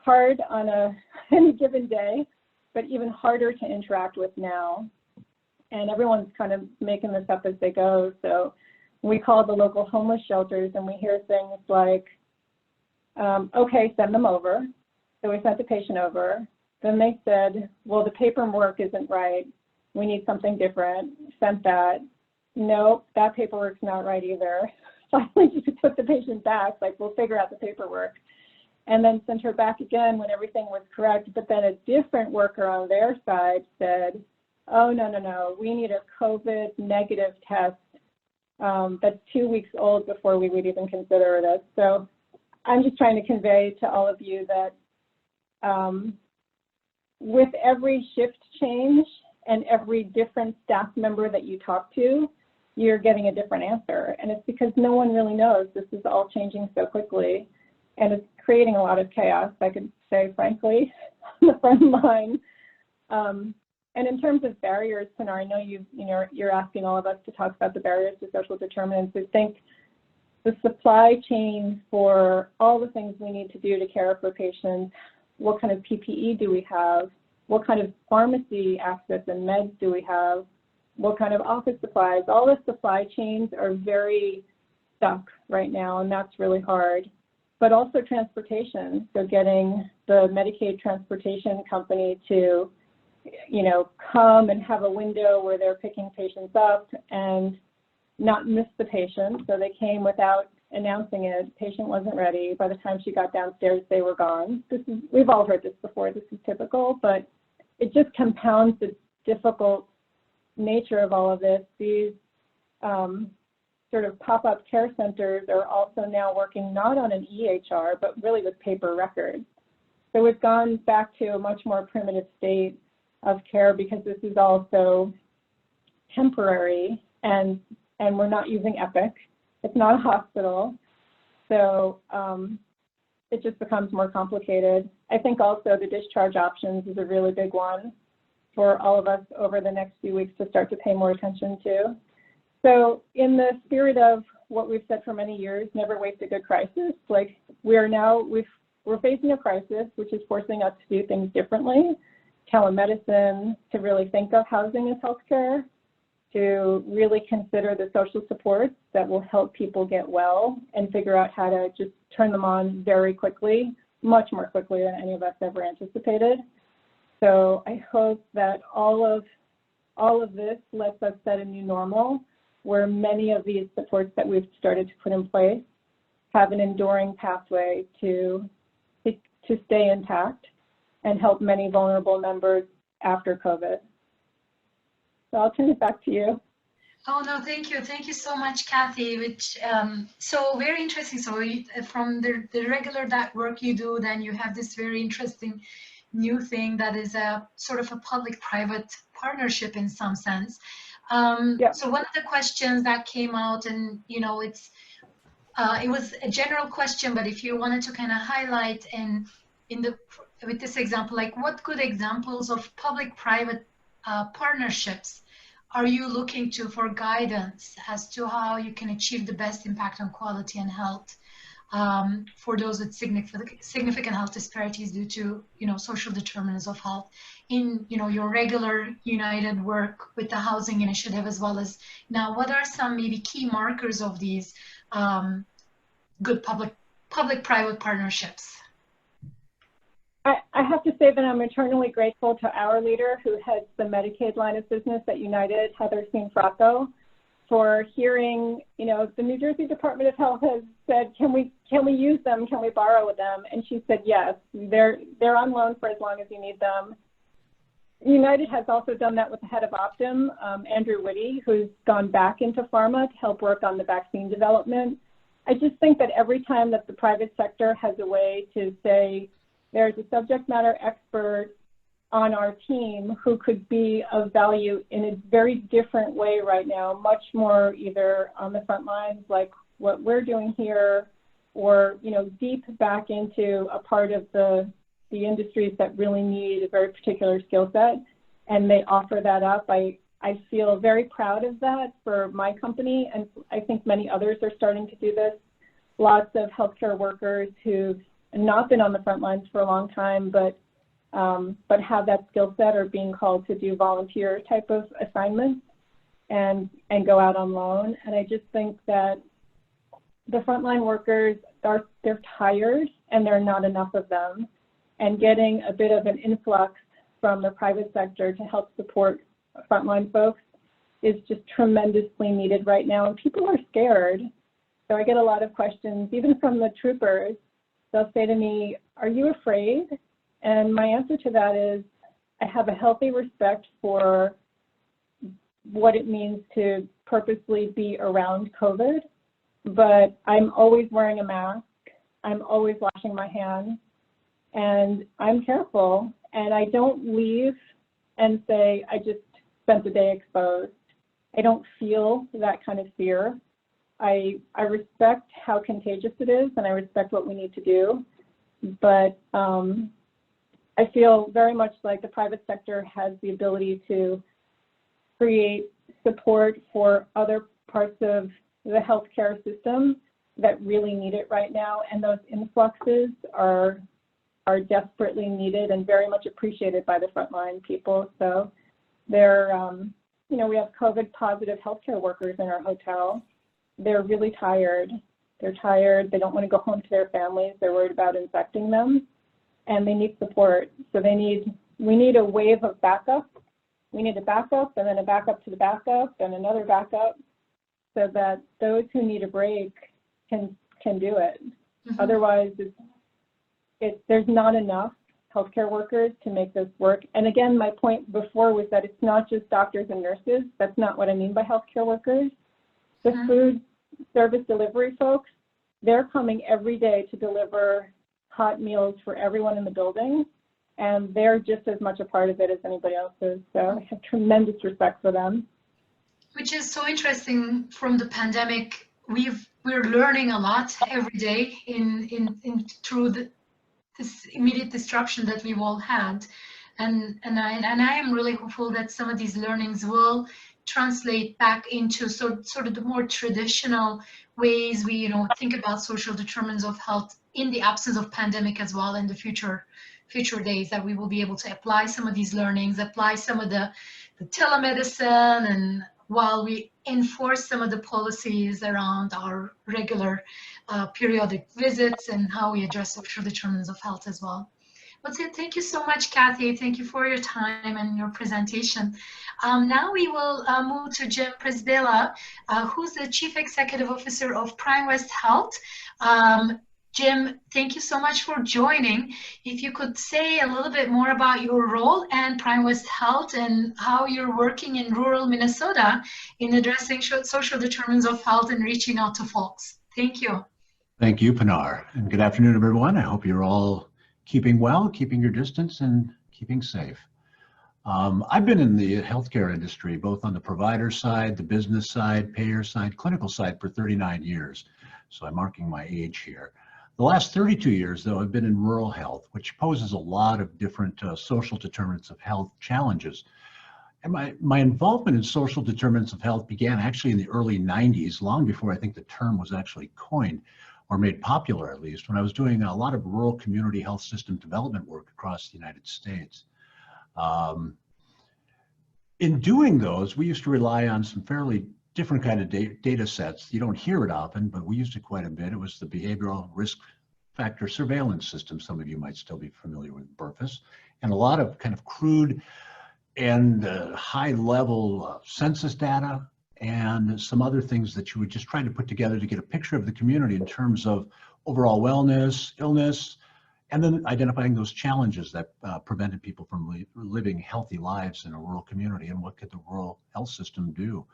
hard on any given day, but even harder to interact with now. And everyone's kind of making this up as they go. So we call the local homeless shelters and we hear things like, okay, send them over. So we sent the patient over. Then they said, well, the paperwork isn't right. We need something different. Sent that. Nope, that paperwork's not right either. Finally, just took the patient back, like, we'll figure out the paperwork. And then sent her back again when everything was correct. But then a different worker on their side said, oh, no, we need a COVID negative test that's 2 weeks old before we would even consider this. So I'm just trying to convey to all of you that with every shift change and every different staff member that you talk to, you're getting a different answer. And it's because no one really knows. This is all changing so quickly. And it's creating a lot of chaos, I could say, frankly, on the front line. And in terms of barriers, Pinar, I know you're asking all of us to talk about the barriers to social determinants. I think the supply chain for all the things we need to do to care for patients. What kind of PPE do we have? What kind of pharmacy access and meds do we have? What kind of office supplies? All the supply chains are very stuck right now, and that's really hard. But also transportation, so getting the Medicaid transportation company to, you know, come and have a window where they're picking patients up and not miss the patient. So they came without announcing it. Patient wasn't ready. By the time she got downstairs, they were gone. We've all heard this before. This is typical, but it just compounds the difficult nature of all of this. These sort of pop-up care centers are also now working not on an EHR, but really with paper records. So we've gone back to a much more primitive state of care because this is also temporary, and we're not using Epic. It's not a hospital. So it just becomes more complicated. I think also the discharge options is a really big one for all of us over the next few weeks to start to pay more attention to. So in the spirit of what we've said for many years, never waste a good crisis, like we're facing a crisis, which is forcing us to do things differently. Telemedicine, to really think of housing as healthcare, to really consider the social supports that will help people get well and figure out how to just turn them on very quickly, much more quickly than any of us ever anticipated. So I hope that all of this lets us set a new normal where many of these supports that we've started to put in place have an enduring pathway to stay intact and help many vulnerable members after COVID. So I'll turn it back to you. Oh, no, thank you. Thank you so much, Kathy. Which so very interesting. So from the regular that work you do, then you have this very interesting new thing that is a sort of a public-private partnership in some sense. Yeah. So one of the questions that came out, and you know, it was a general question, but if you wanted to kind of highlight with this example, like what good examples of public-private partnerships are you looking to for guidance as to how you can achieve the best impact on quality and health for those with significant health disparities due to, you know, social determinants of health in, you know, your regular United work with the housing initiative, as well as now, what are some maybe key markers of these good public-private partnerships? I have to say that I'm eternally grateful to our leader who heads the Medicaid line of business at United, Heather Cianfrocco, for hearing, you know, the New Jersey Department of Health has said, can we use them? Can we borrow them? And she said, yes, they're on loan for as long as you need them. United has also done that with the head of Optum, Andrew Whitty, who's gone back into pharma to help work on the vaccine development. I just think that every time that the private sector has a way to say, there's a subject matter expert on our team who could be of value in a very different way right now, much more either on the front lines like what we're doing here, or, you know, deep back into a part of the industries that really need a very particular skill set, and they offer that up. I feel very proud of that for my company, and I think many others are starting to do this. Lots of healthcare workers who've not been on the front lines for a long time, but have that skill set, are being called to do volunteer type of assignments and go out on loan. And I just think that the frontline workers they're tired, and there are not enough of them. And getting a bit of an influx from the private sector to help support frontline folks is just tremendously needed right now. And people are scared. So I get a lot of questions, even from the troopers. They'll say to me, are you afraid? And my answer to that is, I have a healthy respect for what it means to purposely be around COVID, but I'm always wearing a mask. I'm always washing my hands, and I'm careful. And I don't leave and say, I just spent the day exposed. I don't feel that kind of fear. I respect how contagious it is, and I respect what we need to do, but I feel very much like the private sector has the ability to create support for other parts of the healthcare system that really need it right now, and those influxes are desperately needed and very much appreciated by the frontline people. So they're, you know, we have COVID positive healthcare workers in our hotel. They're really tired. They're tired. They don't want to go home to their families. They're worried about infecting them, and they need support. So we need a wave of backup. We need a backup, and then a backup to the backup, and another backup, so that those who need a break can do it. Mm-hmm. Otherwise, there's not enough healthcare workers to make this work. And again, my point before was that it's not just doctors and nurses. That's not what I mean by healthcare workers. The food service delivery folks, they're coming every day to deliver hot meals for everyone in the building, and they're just as much a part of it as anybody else is. So I have tremendous respect for them. Which is so interesting. From the pandemic, we're learning a lot every day through this immediate disruption that we've all had, and I am really hopeful that some of these learnings will translate back into sort of the more traditional ways we think about social determinants of health in the absence of pandemic as well in the future days, that we will be able to apply some of these learnings, apply some of the telemedicine, and while we enforce some of the policies around our regular periodic visits and how we address social determinants of health as well. That's it. Thank you so much, Kathy. Thank you for your time and your presentation. Now we will move to Jim Presdella, who's the Chief Executive Officer of PrimeWest Health. Jim, thank you so much for joining. If you could say a little bit more about your role and PrimeWest Health and how you're working in rural Minnesota in addressing social determinants of health and reaching out to folks. Thank you. Thank you, Pinar, and good afternoon, everyone. I hope you're all keeping well, keeping your distance, and keeping safe. I've been in the healthcare industry, both on the provider side, the business side, payer side, clinical side for 39 years. So I'm marking my age here. The last 32 years, though, I've been in rural health, which poses a lot of different social determinants of health challenges. And my involvement in social determinants of health began actually in the early 90s, long before I think the term was actually coined, or made popular at least, when I was doing a lot of rural community health system development work across the United States. In doing those, we used to rely on some fairly different kind of data sets. You don't hear it often, but we used it quite a bit. It was the behavioral risk factor surveillance system. Some of you might still be familiar with BRFIS, and a lot of kind of crude and high level census data, and some other things that you would just try to put together to get a picture of the community in terms of overall wellness, illness, and then identifying those challenges that prevented people from living healthy lives in a rural community, and what could the rural health system do.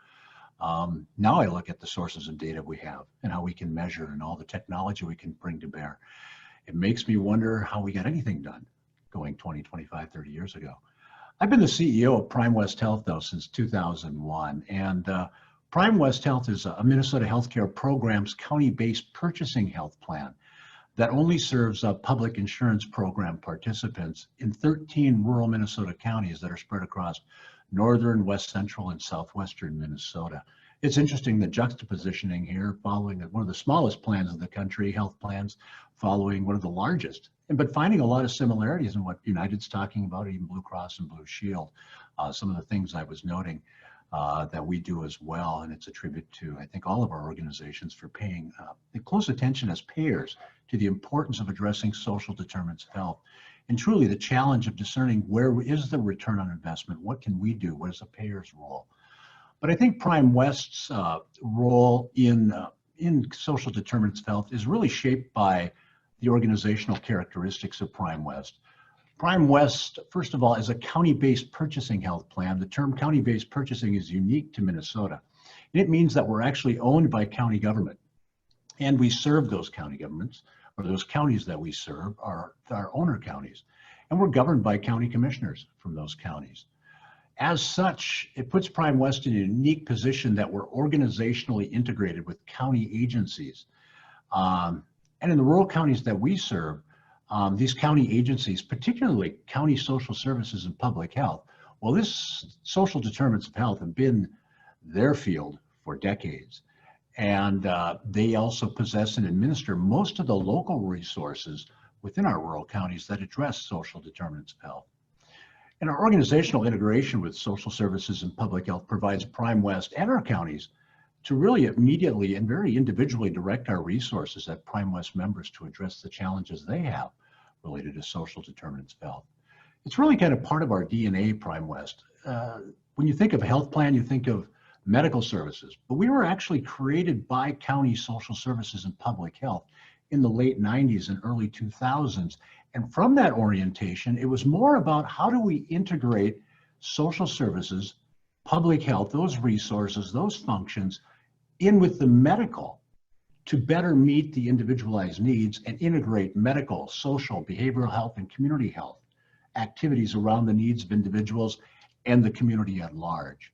Now I look at the sources of data we have and how we can measure and all the technology we can bring to bear. It makes me wonder how we got anything done going 20, 25, 30 years ago. I've been the CEO of PrimeWest Health, though, since 2001, and PrimeWest Health is a Minnesota Healthcare Program's county-based purchasing health plan that only serves public insurance program participants in 13 rural Minnesota counties that are spread across northern, west central, and southwestern Minnesota. It's interesting, the juxtapositioning here, following one of the smallest plans in the country, health plans, following one of the largest, but finding a lot of similarities in what United's talking about, even Blue Cross and Blue Shield. Some of the things I was noting that we do as well, and it's a tribute to, I think, all of our organizations for paying close attention as payers to the importance of addressing social determinants of health. And truly the challenge of discerning where is the return on investment, what can we do, what is a payer's role. But I think PrimeWest's role in social determinants of health is really shaped by the organizational characteristics of PrimeWest. PrimeWest, first of all, is a county-based purchasing health plan. The term county-based purchasing is unique to Minnesota. It means that we're actually owned by county government, and we serve those county governments, or those counties that we serve are our owner counties, and we're governed by county commissioners from those counties. As such, it puts PrimeWest in a unique position that we're organizationally integrated with county agencies. And in the rural counties that we serve, these county agencies, particularly county social services and public health, well, this social determinants of health have been their field for decades. And they also possess and administer most of the local resources within our rural counties that address social determinants of health. And our organizational integration with social services and public health provides Prime West and our counties to really immediately and very individually direct our resources at Prime West members to address the challenges they have related to social determinants of health. It's really kind of part of our DNA, Prime West. When you think of a health plan, you think of medical services, but we were actually created by county social services and public health in the late 90s and early 2000s. And from that orientation, it was more about how do we integrate social services, public health, those resources, those functions in with the medical to better meet the individualized needs and integrate medical, social, behavioral health, and community health activities around the needs of individuals and the community at large.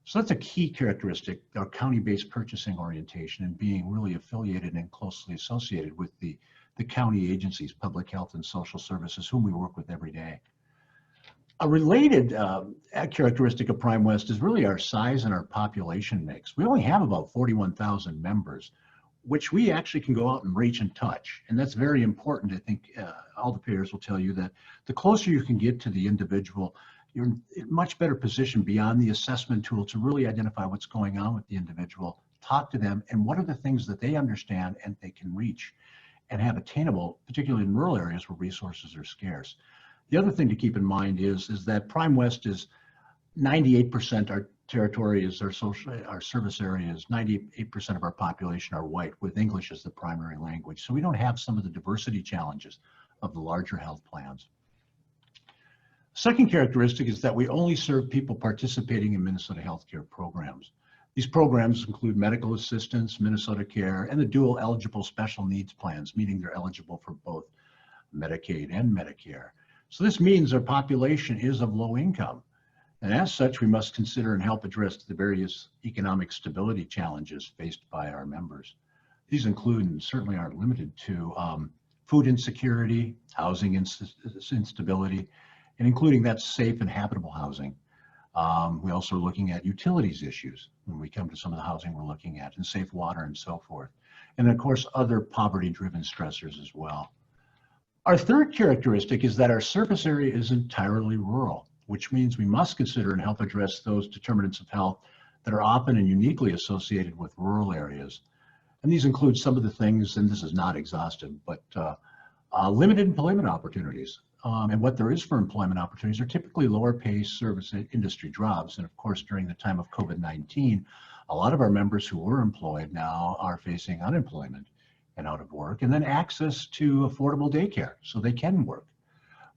So that's a key characteristic, our county-based purchasing orientation and being really affiliated and closely associated with the county agencies, public health and social services, whom we work with every day. A related characteristic of Prime West is really our size and our population mix. We only have about 41,000 members, which we actually can go out and reach and touch. And that's very important. I think all the payers will tell you that the closer you can get to the individual, you're in a much better position beyond the assessment tool to really identify what's going on with the individual, talk to them, and what are the things that they understand and they can reach and have attainable, particularly in rural areas where resources are scarce. The other thing to keep in mind is that Prime West is 98% our territory is our service areas, 98% of our population are white with English as the primary language. So we don't have some of the diversity challenges of the larger health plans. Second characteristic is that we only serve people participating in Minnesota healthcare programs. These programs include medical assistance, Minnesota Care, and the dual eligible special needs plans, meaning they're eligible for both Medicaid and Medicare. So this means our population is of low income. And as such, we must consider and help address the various economic stability challenges faced by our members. These include, and certainly aren't limited to, food insecurity, housing instability, and including that safe and habitable housing. We also are looking at utilities issues when we come to some of the housing we're looking at, and safe water and so forth. And of course, other poverty-driven stressors as well. Our third characteristic is that our service area is entirely rural, which means we must consider and help address those determinants of health that are often and uniquely associated with rural areas. And these include some of the things, and this is not exhaustive, but limited employment opportunities. And what there is for employment opportunities are typically lower pay service industry jobs. And of course, during the time of COVID-19, a lot of our members who were employed now are facing unemployment and out of work, and then access to affordable daycare so they can work.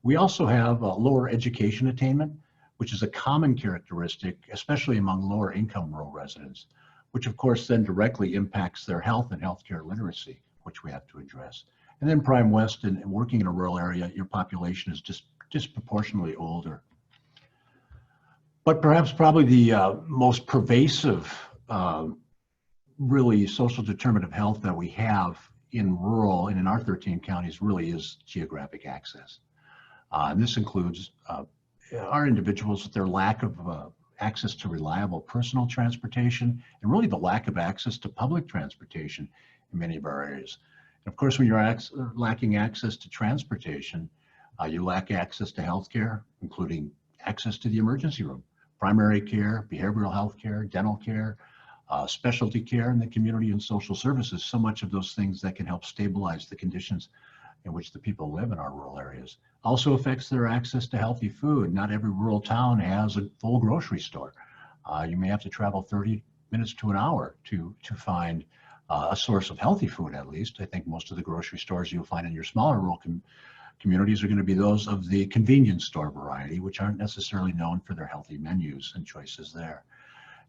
We also have lower education attainment, which is a common characteristic, especially among lower income rural residents, which of course then directly impacts their health and healthcare literacy, which we have to address. And then Prime West and working in a rural area, your population is just disproportionately older. But perhaps probably the most pervasive, really social determinant of health that we have in rural and in our 13 counties really is geographic access. And this includes our individuals with their lack of access to reliable personal transportation, and really the lack of access to public transportation in many of our areas. And of course, when you're lacking access to transportation, you lack access to healthcare, including access to the emergency room, primary care, behavioral health care, dental care, specialty care in the community, and social services, so much of those things that can help stabilize the conditions in which the people live in our rural areas. Also affects their access to healthy food. Not every rural town has a full grocery store. You may have to travel 30 minutes to an hour to find a source of healthy food, at least. I think most of the grocery stores you'll find in your smaller rural communities are going to be those of the convenience store variety, which aren't necessarily known for their healthy menus and choices there.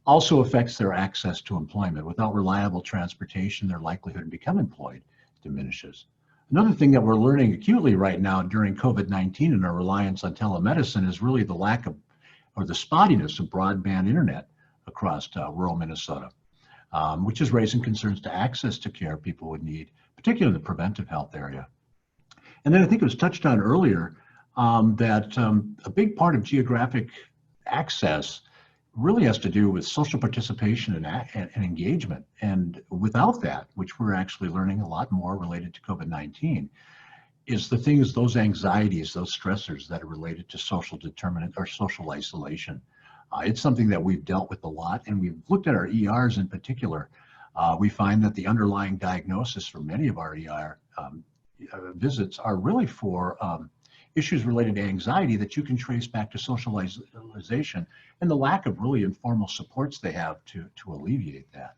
Also affects their access to employment. Without reliable transportation, their likelihood to become employed diminishes. Another thing that we're learning acutely right now during COVID-19 and our reliance on telemedicine is really the lack of, or the spottiness of broadband internet across rural Minnesota, which is raising concerns to access to care people would need, particularly in the preventive health area. And then I think it was touched on earlier that a big part of geographic access really has to do with social participation and engagement. And without that, which we're actually learning a lot more related to COVID-19, is the things, those anxieties, those stressors that are related to social determinant or social isolation. It's something that we've dealt with a lot, and we've looked at our ERs in particular. We find that the underlying diagnosis for many of our ER visits are really for issues related to anxiety that you can trace back to socialization and the lack of really informal supports they have to alleviate that.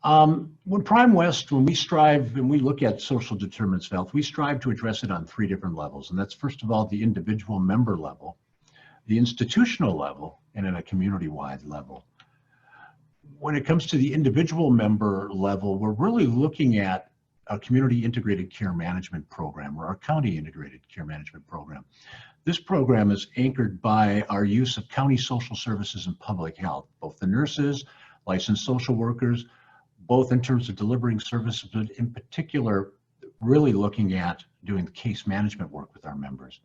When Prime West, when we strive and we look at social determinants of health, we strive to address it on 3 different levels. And that's, first of all, the individual member level, the institutional level, and at a community-wide level. When it comes to the individual member level, we're really looking at a community integrated care management program, or our county integrated care management program. This program is anchored by our use of county social services and public health, both the nurses, licensed social workers, both in terms of delivering services, but in particular, really looking at doing the case management work with our members.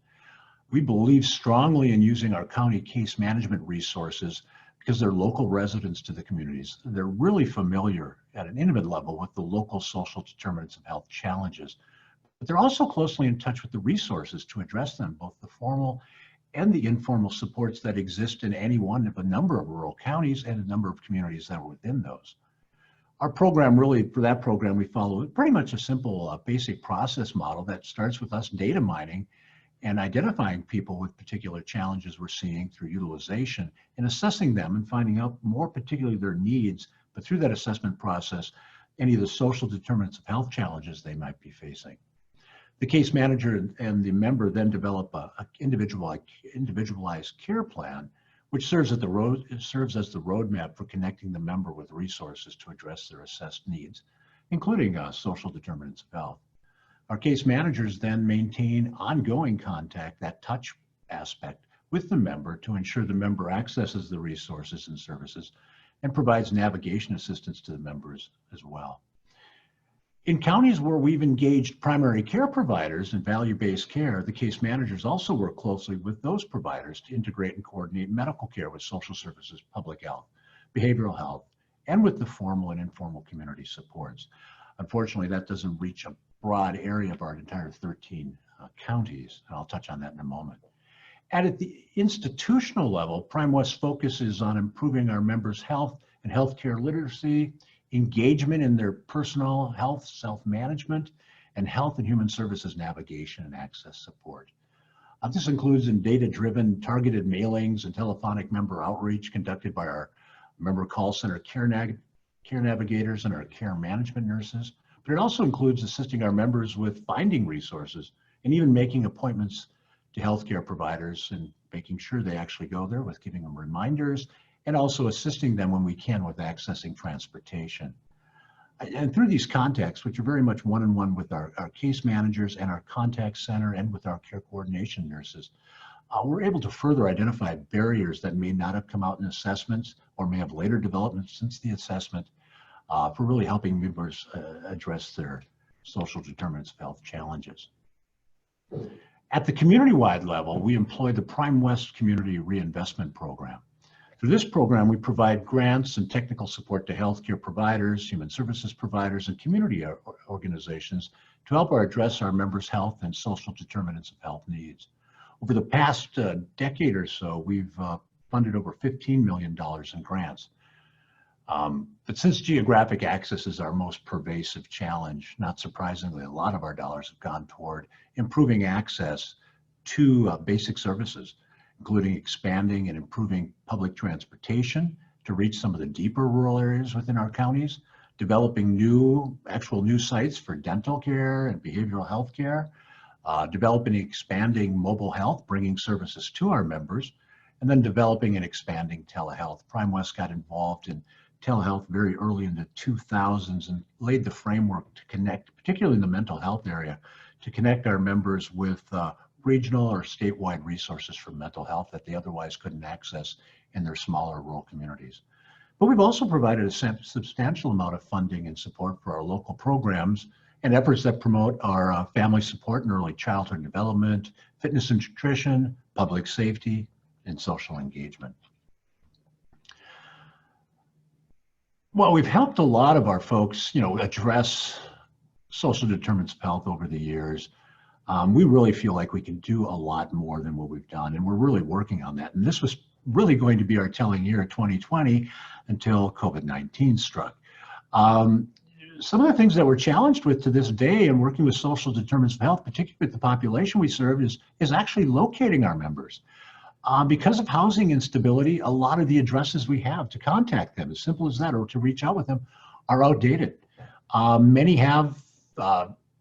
We believe strongly in using our county case management resources because they're local residents to the communities. They're really familiar at an intimate level with the local social determinants of health challenges, but they're also closely in touch with the resources to address them, both the formal and the informal supports that exist in any one of a number of rural counties and a number of communities that are within those. Our program, really, for that program, we follow pretty much a simple basic process model that starts with us data mining and identifying people with particular challenges we're seeing through utilization and assessing them and finding out more particularly their needs, but through that assessment process, any of the social determinants of health challenges they might be facing. The case manager and the member then develop a individualized care plan, which serves as the roadmap for connecting the member with resources to address their assessed needs, including social determinants of health. Our case managers then maintain ongoing contact, that touch aspect, with the member to ensure the member accesses the resources and services and provides navigation assistance to the members as well. In counties where we've engaged primary care providers in value-based care, the case managers also work closely with those providers to integrate and coordinate medical care with social services, public health, behavioral health, and with the formal and informal community supports. Unfortunately, that doesn't reach a broad area of our entire 13 counties, and I'll touch on that in a moment. At the institutional level, Prime West focuses on improving our members' health and healthcare literacy, engagement in their personal health, self-management, and health and human services navigation and access support. This includes in data-driven targeted mailings and telephonic member outreach conducted by our member call center care navigators and our care management nurses. But it also includes assisting our members with finding resources and even making appointments to healthcare providers and making sure they actually go there, with giving them reminders and also assisting them when we can with accessing transportation. And through these contacts, which are very much one-on-one with our case managers and our contact center and with our care coordination nurses, we're able to further identify barriers that may not have come out in assessments or may have later developed since the assessment for really helping members address their social determinants of health challenges. At the community-wide level, we employ the Prime West Community Reinvestment Program. Through this program, we provide grants and technical support to healthcare providers, human services providers, and community organizations to help address our members' health and social determinants of health needs. Over the past decade or so, we've funded over $15 million in grants. But since geographic access is our most pervasive challenge, not surprisingly, a lot of our dollars have gone toward improving access to basic services, including expanding and improving public transportation to reach some of the deeper rural areas within our counties, developing new sites for dental care and behavioral health care, developing and expanding mobile health, bringing services to our members, and then developing and expanding telehealth. Prime West got involved in telehealth very early in the 2000s and laid the framework to connect, particularly in the mental health area, to connect our members with regional or statewide resources for mental health that they otherwise couldn't access in their smaller rural communities. But we've also provided a substantial amount of funding and support for our local programs and efforts that promote our family support and early childhood development, fitness and nutrition, public safety, and social engagement. Well, we've helped a lot of our folks, address social determinants of health over the years. We really feel like we can do a lot more than what we've done, and we're really working on that. And this was really going to be our telling year, 2020, until COVID-19 struck. Some of the things that we're challenged with to this day in working with social determinants of health, particularly with the population we serve, is actually locating our members. Because of housing instability, a lot of the addresses we have to contact them, as simple as that, or to reach out with them, are outdated. Many have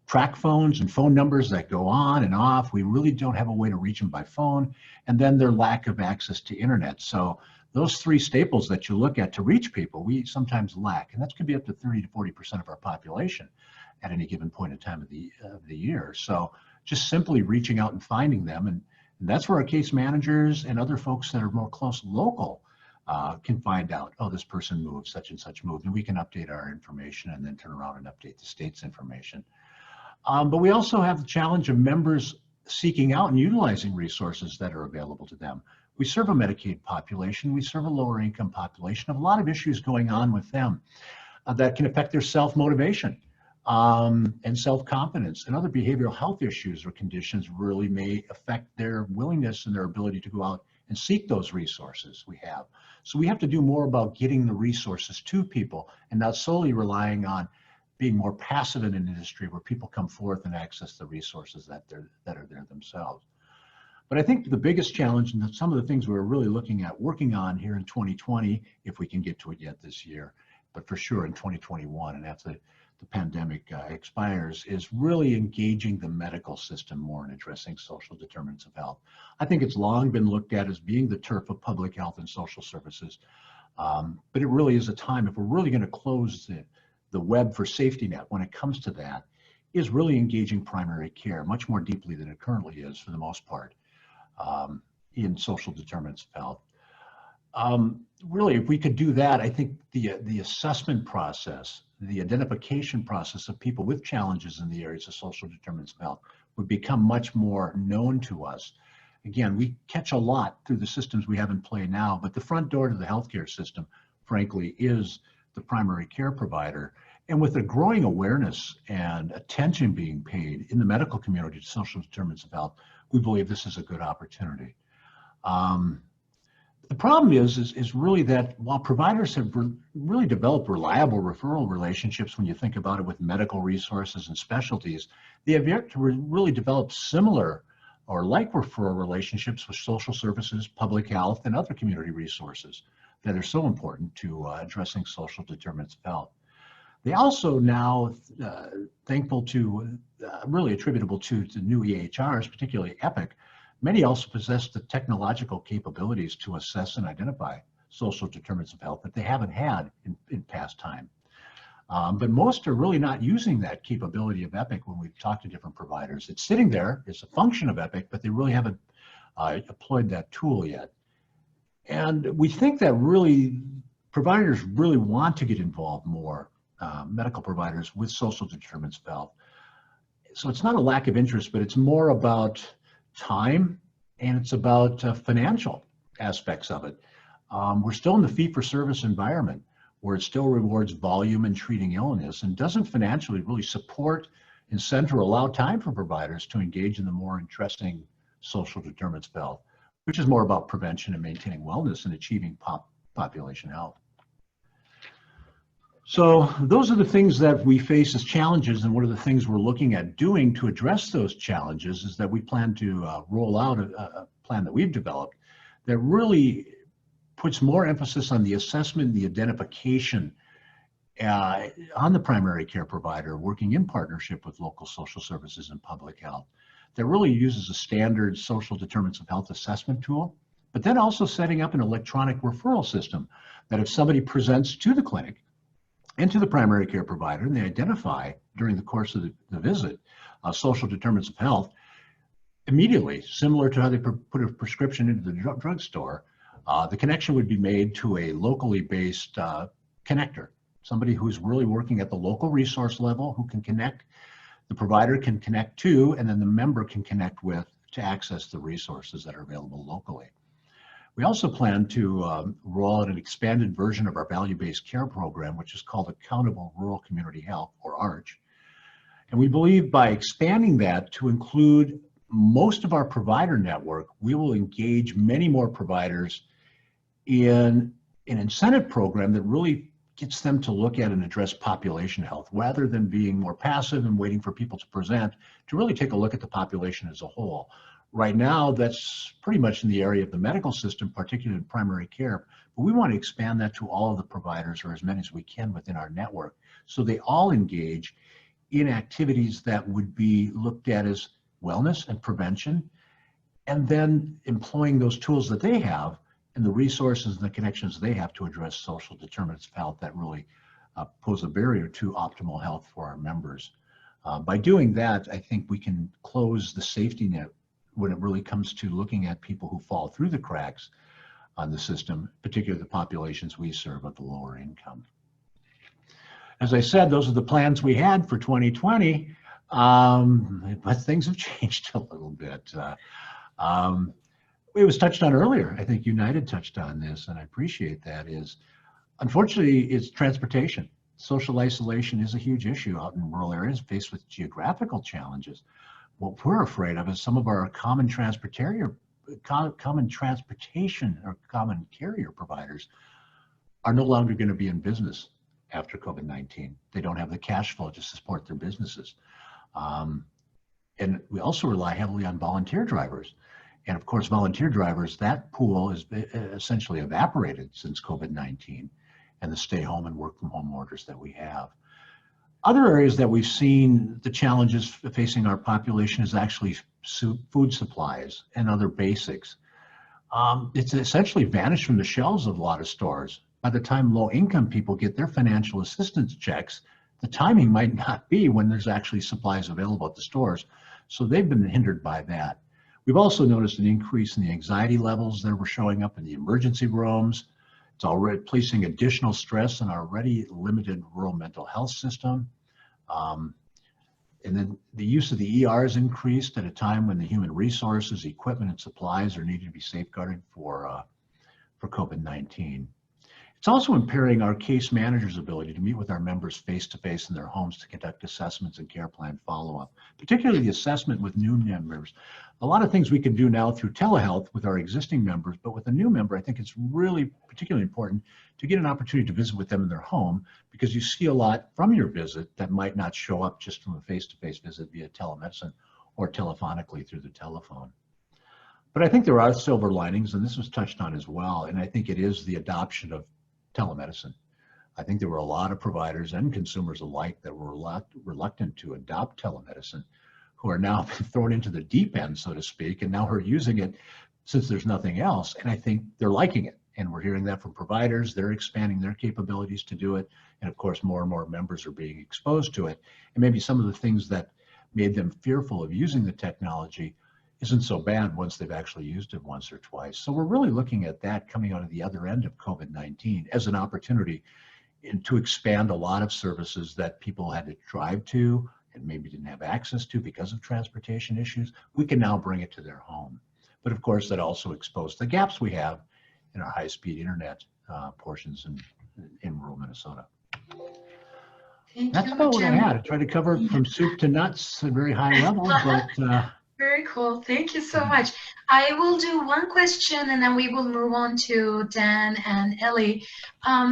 track phones and phone numbers that go on and off. We really don't have a way to reach them by phone, and then their lack of access to internet. So those three staples that you look at to reach people, we sometimes lack, and that could be up to 30 to 40% of our population at any given point in time of the year. So just simply reaching out and finding them, and that's where our case managers and other folks that are more close local can find out, oh, this person moved, such and such moved, and we can update our information and then turn around and update the state's information. But we also have the challenge of members seeking out and utilizing resources that are available to them. We serve a Medicaid population, we serve a lower income population, have a lot of issues going on with them that can affect their self-motivation and self-confidence, and other behavioral health issues or conditions really may affect their willingness and their ability to go out and seek those resources we have. So we have to do more about getting the resources to people and not solely relying on being more passive in an industry where people come forth and access the resources that are there themselves. But I think the biggest challenge, and some of the things we're really looking at working on here in 2020, if we can get to it yet this year, but for sure in 2021 and after the pandemic expires, is really engaging the medical system more in addressing social determinants of health. I think it's long been looked at as being the turf of public health and social services, but it really is a time, if we're really going to close the web for safety net when it comes to that, is really engaging primary care much more deeply than it currently is for the most part in social determinants of health. Really, if we could do that, I think the assessment process, the identification process of people with challenges in the areas of social determinants of health would become much more known to us. Again, we catch a lot through the systems we have in play now, but the front door to the healthcare system, frankly, is the primary care provider. And with a growing awareness and attention being paid in the medical community to social determinants of health, we believe this is a good opportunity. The problem is really that while providers have really developed reliable referral relationships, when you think about it with medical resources and specialties, they have yet to really develop similar or like referral relationships with social services, public health, and other community resources that are so important to addressing social determinants of health. They also now, thankful to, really attributable to new EHRs, particularly Epic, many also possess the technological capabilities to assess and identify social determinants of health that they haven't had in past time. But most are really not using that capability of Epic when we've talked to different providers. It's sitting there, it's a function of Epic, but they really haven't deployed that tool yet. And we think that really providers really want to get involved more, medical providers, with social determinants of health. So it's not a lack of interest, but it's more about time, and it's about financial aspects of it. We're still in the fee-for-service environment where it still rewards volume in treating illness and doesn't financially really support, incent, or allow time for providers to engage in the more interesting social determinants of health, which is more about prevention and maintaining wellness and achieving population health. So those are the things that we face as challenges, and one of the things we're looking at doing to address those challenges is that we plan to roll out a plan that we've developed that really puts more emphasis on the assessment, the identification on the primary care provider, working in partnership with local social services and public health, that really uses a standard social determinants of health assessment tool, but then also setting up an electronic referral system that if somebody presents to the clinic and to the primary care provider, and they identify during the course of the visit social determinants of health, immediately, similar to how they put a prescription into the drugstore, the connection would be made to a locally based connector, somebody who's really working at the local resource level who can connect, the provider can connect to, and then the member can connect with to access the resources that are available locally. We also plan to roll out an expanded version of our value-based care program, which is called Accountable Rural Community Health, or ARCH. And we believe by expanding that to include most of our provider network, we will engage many more providers in an incentive program that really gets them to look at and address population health, rather than being more passive and waiting for people to present, to really take a look at the population as a whole. Right now, that's pretty much in the area of the medical system, particularly in primary care, but we want to expand that to all of the providers, or as many as we can within our network, so they all engage in activities that would be looked at as wellness and prevention, and then employing those tools that they have and the resources and the connections they have to address social determinants of health that really pose a barrier to optimal health for our members. By doing that, I think we can close the safety net when it really comes to looking at people who fall through the cracks on the system, particularly the populations we serve at the lower income. As I said, those are the plans we had for 2020, but things have changed a little bit. It was touched on earlier. I think United touched on this, and I appreciate that, is unfortunately it's transportation. Social isolation is a huge issue out in rural areas faced with geographical challenges. What we're afraid of is some of our common transportation or common carrier providers are no longer going to be in business after COVID-19. They don't have the cash flow to support their businesses. And we also rely heavily on volunteer drivers. And of course, volunteer drivers, that pool is essentially evaporated since COVID-19 and the stay home and work from home orders that we have. Other areas that we've seen the challenges facing our population is actually food supplies and other basics. It's essentially vanished from the shelves of a lot of stores. By the time low income people get their financial assistance checks, the timing might not be when there's actually supplies available at the stores. So they've been hindered by that. We've also noticed an increase in the anxiety levels that were showing up in the emergency rooms. It's already placing additional stress on our already limited rural mental health system. And then the use of the ER has increased at a time when the human resources, equipment, and supplies are needed to be safeguarded for COVID-19. It's also impairing our case managers' ability to meet with our members face-to-face in their homes to conduct assessments and care plan follow-up, particularly the assessment with new members. A lot of things we can do now through telehealth with our existing members, but with a new member, I think it's really particularly important to get an opportunity to visit with them in their home, because you see a lot from your visit that might not show up just from a face-to-face visit via telemedicine or telephonically through the telephone. But I think there are silver linings, and this was touched on as well, and I think it is the adoption of telemedicine. I think there were a lot of providers and consumers alike that were reluctant to adopt telemedicine, who are now thrown into the deep end, so to speak, and now are using it since there's nothing else. And I think they're liking it. And we're hearing that from providers. They're expanding their capabilities to do it. And of course, more and more members are being exposed to it. And maybe some of the things that made them fearful of using the technology isn't so bad once they've actually used it once or twice. So we're really looking at that coming out of the other end of COVID-19 as an opportunity to expand a lot of services that people had to drive to and maybe didn't have access to because of transportation issues. We can now bring it to their home. But of course, that also exposed the gaps we have in our high-speed internet portions in rural Minnesota. That's about what I had. I tried to cover it from soup to nuts at a very high level, but very cool. Thank you so much. I will do one question and then we will move on to Dan and Ellie.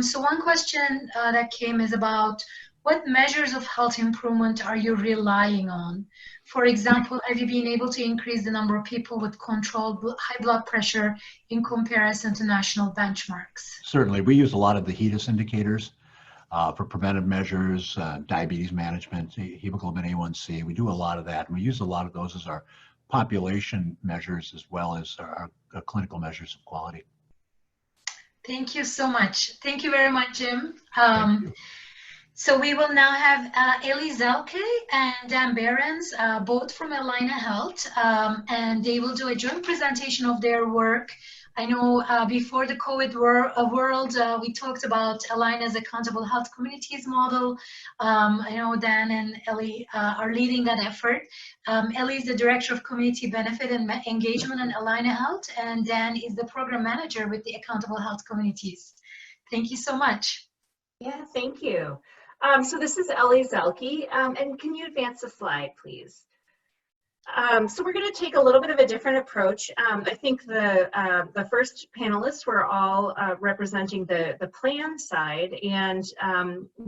So one question that came is about what measures of health improvement are you relying on? For example, have you been able to increase the number of people with controlled high blood pressure in comparison to national benchmarks? Certainly. We use a lot of the HEDIS indicators for preventive measures, diabetes management, hemoglobin A1C. We do a lot of that. And we use a lot of those as our population measures as well as our clinical measures of quality. Thank you so much. Thank you very much, Jim. So we will now have Ellie Zelke and Dan Behrens, both from Allina Health, and they will do a joint presentation of their work I know before the COVID world, we talked about Allina's Accountable Health Communities model. I know Dan and Ellie are leading that effort. Ellie is the Director of Community Benefit and Engagement in Allina Health, and Dan is the Program Manager with the Accountable Health Communities. Thank you so much. Yeah, thank you. So this is Ellie Zelke, and can you advance the slide, please? So we're going to take a little bit of a different approach. I think the first panelists were all representing the plan side, and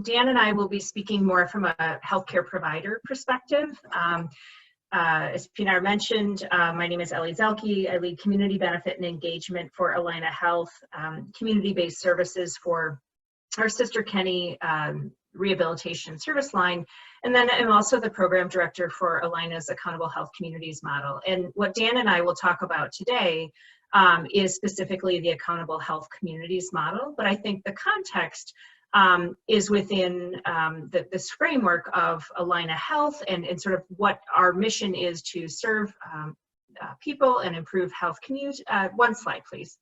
Dan and I will be speaking more from a healthcare provider perspective. As Pinar mentioned, my name is Ellie Zelke. I lead community benefit and engagement for Allina Health, community-based services for our sister Kenny rehabilitation service line. And then I'm also the program director for Allina's Accountable Health Communities model. And what Dan and I will talk about today is specifically the Accountable Health Communities model. But I think the context is within this framework of Allina Health and sort of what our mission is to serve people and improve health commute. One slide, please.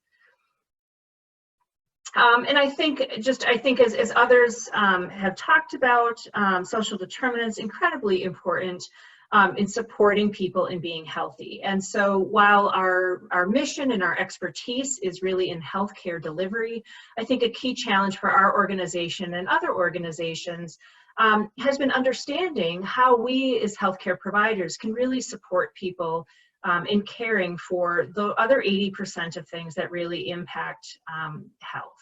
And I think as others have talked about, social determinants incredibly important in supporting people in being healthy. And so while our mission and our expertise is really in healthcare delivery, I think a key challenge for our organization and other organizations has been understanding how we as healthcare providers can really support people in caring for the other 80% of things that really impact health.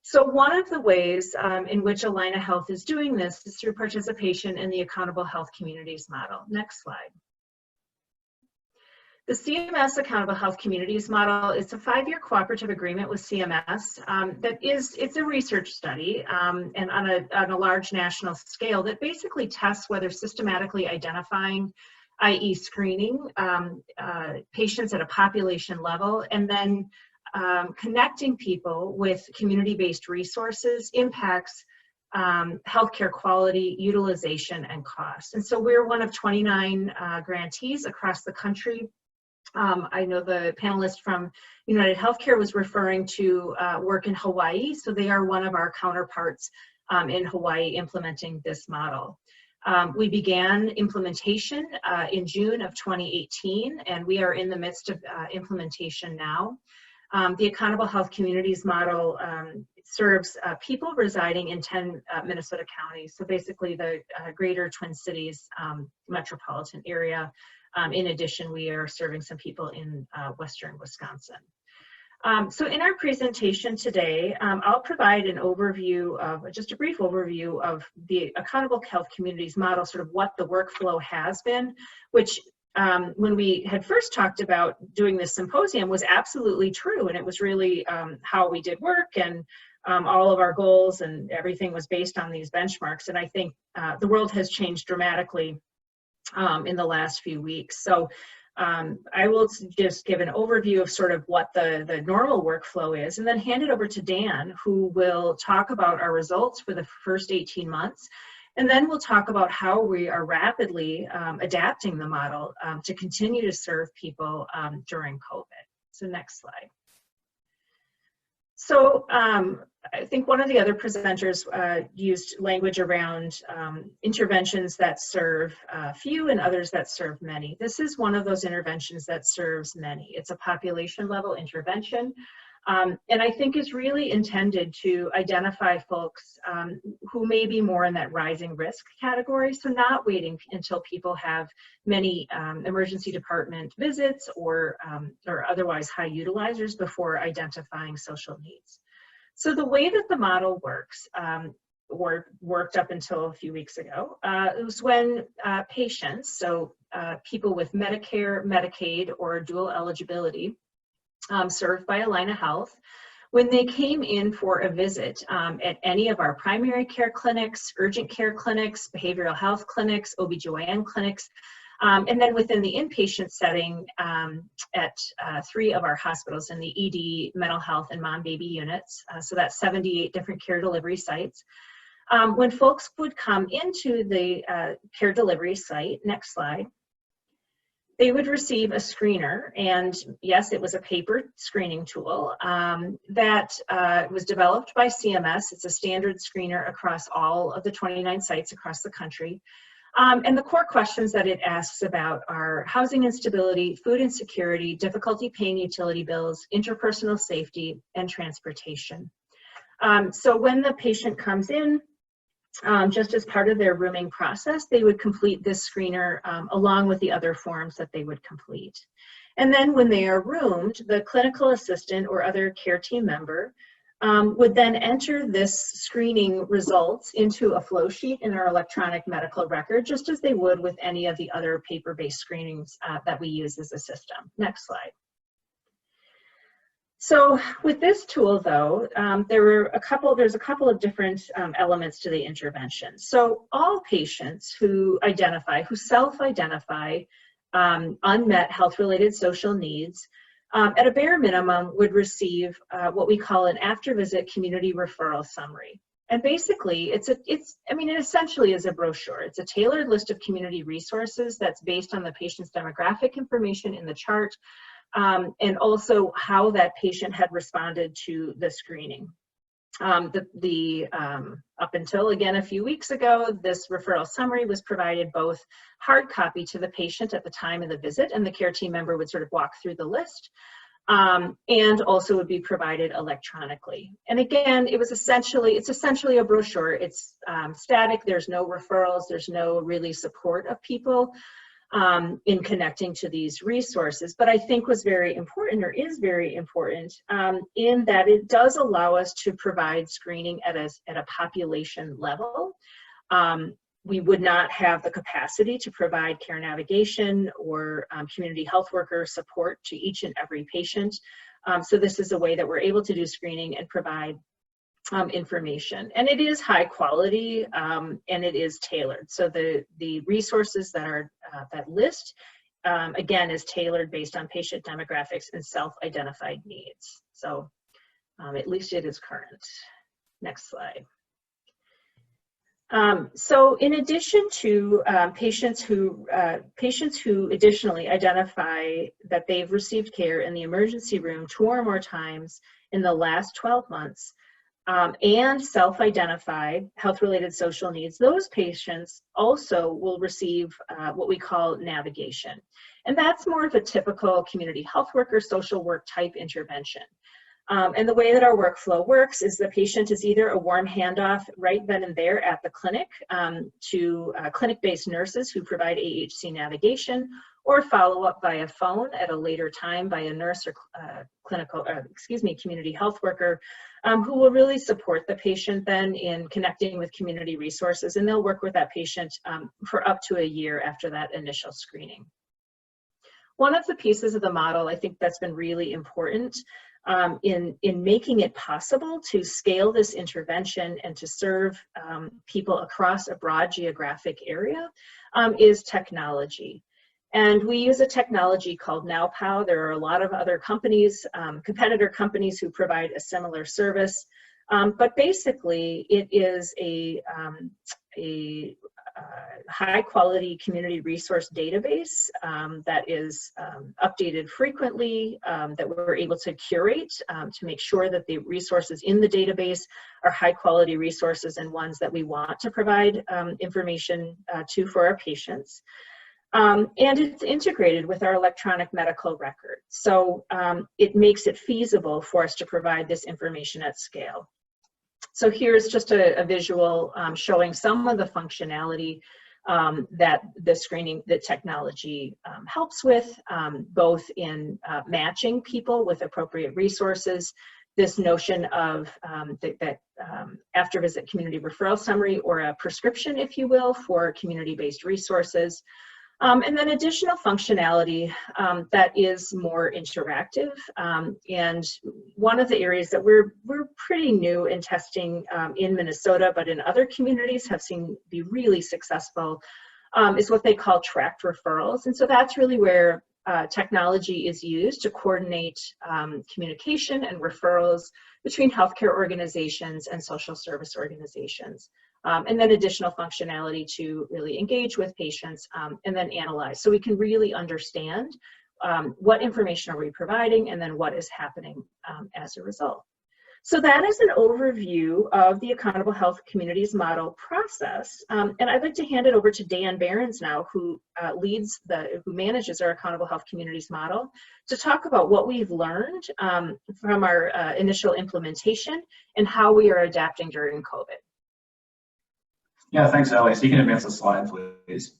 So one of the ways in which Allina Health is doing this is through participation in the Accountable Health Communities model. Next slide. The CMS Accountable Health Communities model is a 5-year cooperative agreement with CMS it's a research study and on a large national scale that basically tests whether systematically identifying, i.e. screening patients at a population level, and then connecting people with community-based resources impacts healthcare quality, utilization, and cost. And so we're one of 29 grantees across the country. I know the panelist from UnitedHealth was referring to work in Hawaii, so they are one of our counterparts in Hawaii implementing this model. We began implementation in June of 2018, and we are in the midst of implementation now. The Accountable Health Communities model serves people residing in 10 Minnesota counties, so basically the greater Twin Cities metropolitan area. In addition, we are serving some people in western Wisconsin. So in our presentation today, I'll provide an overview of, just a brief overview of the Accountable Health Communities model, sort of what the workflow has been, which when we had first talked about doing this symposium was absolutely true, and it was really how we did work, and all of our goals and everything was based on these benchmarks. And I think the world has changed dramatically in the last few weeks. So I will just give an overview of sort of what the normal workflow is, and then hand it over to Dan, who will talk about our results for the first 18 months. And then we'll talk about how we are rapidly adapting the model to continue to serve people during COVID. So next slide. So I think one of the other presenters used language around interventions that serve few and others that serve many. This is one of those interventions that serves many. It's a population level intervention. And I think is really intended to identify folks who may be more in that rising risk category. So not waiting until people have many emergency department visits or otherwise high utilizers before identifying social needs. So the way that the model works, or worked up until a few weeks ago, it was when patients, so people with Medicare, Medicaid, or dual eligibility, served by Allina Health, when they came in for a visit at any of our primary care clinics, urgent care clinics, behavioral health clinics, OBGYN clinics, and then within the inpatient setting at 3 of our hospitals in the ED, mental health, and mom-baby units, so that's 78 different care delivery sites. When folks would come into the care delivery site, next slide, they would receive a screener, and yes, it was a paper screening tool that was developed by CMS. It's a standard screener across all of the 29 sites across the country. And the core questions that it asks about are housing instability, food insecurity, difficulty paying utility bills, interpersonal safety, and transportation. So when the patient comes in, just as part of their rooming process, they would complete this screener along with the other forms that they would complete. And then when they are roomed, the clinical assistant or other care team member would then enter this screening results into a flow sheet in our electronic medical record, just as they would with any of the other paper-based screenings that we use as a system. Next slide. So with this tool, though, there's a couple of different elements to the intervention. So all patients who self-identify unmet health-related social needs, at a bare minimum would receive what we call an after-visit community referral summary. And basically, it essentially is a brochure. It's a tailored list of community resources that's based on the patient's demographic information in the chart, and also how that patient had responded to the screening. Up until, again, a few weeks ago, this referral summary was provided both hard copy to the patient at the time of the visit, and the care team member would sort of walk through the list, and also would be provided electronically. And again, it's essentially a brochure. It's static. There's no referrals. There's no really support of people in connecting to these resources. But I think was very important, or is very important, in that it does allow us to provide screening at a population level. We would not have the capacity to provide care navigation or community health worker support to each and every patient. So this is a way that we're able to do screening and provide information, and it is high quality, and it is tailored. So the resources that list again is tailored based on patient demographics and self-identified needs. So at least it is current. Next slide. So in addition to patients who additionally identify that they've received care in the emergency room 2 or more times in the last 12 months, and self-identify health-related social needs, those patients also will receive what we call navigation. And that's more of a typical community health worker, social work type intervention. And the way that our workflow works is the patient is either a warm handoff right then and there at the clinic to clinic-based nurses who provide AHC navigation, or follow up via phone at a later time by a nurse or community health worker who will really support the patient then in connecting with community resources, and they'll work with that patient for up to a year after that initial screening. One of the pieces of the model I think that's been really important in making it possible to scale this intervention and to serve people across a broad geographic area is technology. And we use a technology called NowPow. There are a lot of other companies, competitor companies, who provide a similar service. But basically, it is a high-quality community resource database that is updated frequently, that we're able to curate to make sure that the resources in the database are high-quality resources and ones that we want to provide information to for our patients. And it's integrated with our electronic medical record. So it makes it feasible for us to provide this information at scale. So here's just a visual showing some of the functionality that the technology helps with, both in matching people with appropriate resources, this notion of after visit community referral summary, or a prescription, if you will, for community-based resources. And then additional functionality that is more interactive. And one of the areas that we're pretty new in testing in Minnesota, but in other communities have seen be really successful, is what they call tracked referrals. And so that's really where technology is used to coordinate communication and referrals between healthcare organizations and social service organizations. and then additional functionality to really engage with patients and then analyze. So we can really understand what information are we providing and then what is happening as a result. So that is an overview of the Accountable Health Communities Model process. And I'd like to hand it over to Dan Behrens now, who manages our Accountable Health Communities Model, to talk about what we've learned from our initial implementation and how we are adapting during COVID. Yeah, thanks, Ellie. So you can advance the slide, please.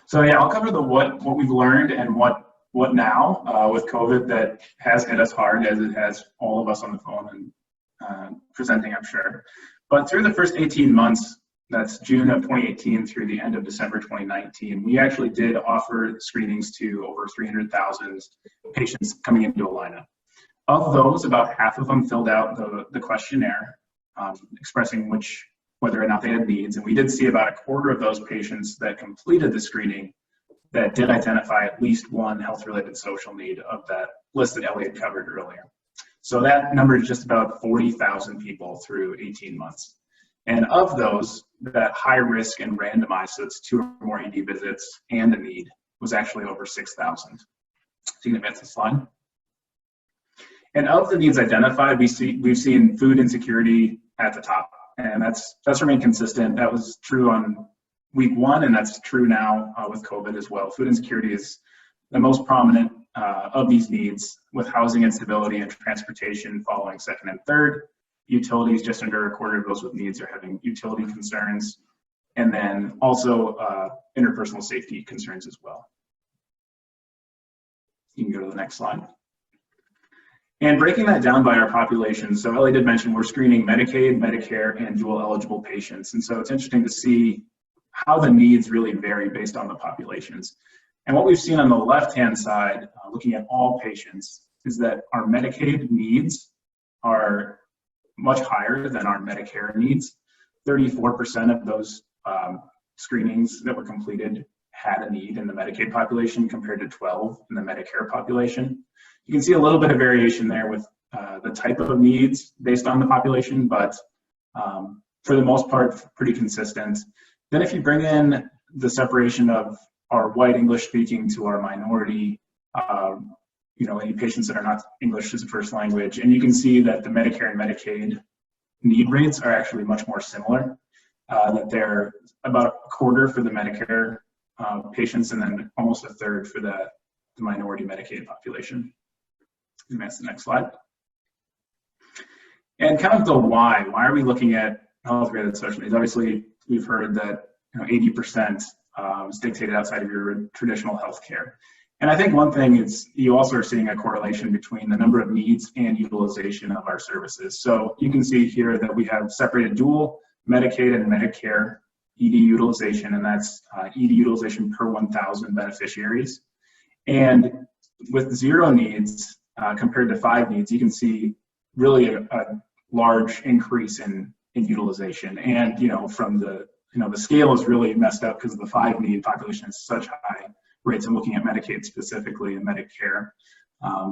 So yeah, I'll cover the what we've learned and what now with COVID that has hit us hard, as it has all of us on the phone and presenting, I'm sure. But through the first 18 months, that's June of 2018 through the end of December 2019, we actually did offer screenings to over 300,000 patients coming into Allina. Of those, about half of them filled out the questionnaire expressing whether or not they had needs. And we did see about a quarter of those patients that completed the screening that did identify at least one health-related social need of that list that Ellie had covered earlier. So that number is just about 40,000 people through 18 months. And of those, that high risk and randomized, so it's 2 or more ED visits and a need, was actually over 6,000. So you can advance the slide. And of the needs identified, we've seen food insecurity at the top. And that's remained consistent. That was true on week 1, and that's true now with COVID as well. Food insecurity is the most prominent of these needs, with housing instability and transportation following second and third. Utilities, just under a quarter of those with needs are having utility concerns. And then also interpersonal safety concerns as well. You can go to the next slide. And breaking that down by our population, so Ellie did mention we're screening Medicaid, Medicare, and dual eligible patients. And so it's interesting to see how the needs really vary based on the populations. And what we've seen on the left-hand side, looking at all patients, is that our Medicaid needs are much higher than our Medicare needs. 34% of those screenings that were completed had a need in the Medicaid population compared to 12% in the Medicare population. You can see a little bit of variation there with the type of needs based on the population, but for the most part, pretty consistent. Then if you bring in the separation of our white English speaking to our minority, any patients that are not English as a first language, and you can see that the Medicare and Medicaid need rates are actually much more similar, that they're about a quarter for the Medicare patients and then almost a third for the minority Medicaid population. Advance the next slide. And kind of the why are we looking at health-related social needs? Obviously, we've heard that 80% is dictated outside of your traditional healthcare. And I think one thing is you also are seeing a correlation between the number of needs and utilization of our services. So you can see here that we have separated dual, Medicaid, and Medicare ED utilization, and that's ED utilization per 1,000 beneficiaries. And with 0 needs compared to 5 needs, you can see really a large increase in utilization. And from the scale is really messed up because the 5 need population has such high rates. I'm looking at Medicaid specifically and Medicare.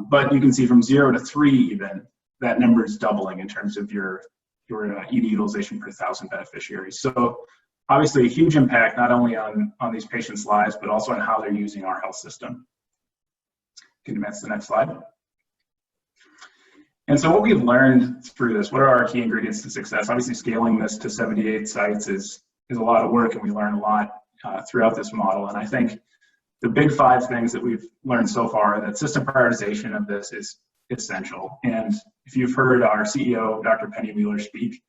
But you can see from 0 to 3 even, that number is doubling in terms of your ED utilization per 1,000 beneficiaries. So obviously a huge impact not only on these patients' lives, but also on how they're using our health system. You can advance to the next slide. And so what we've learned through this, what are our key ingredients to success? Obviously scaling this to 78 sites is a lot of work, and we learn a lot throughout this model. And I think the big 5 things that we've learned so far are that system prioritization of this is essential. And if you've heard our CEO, Dr. Penny Wheeler, speak,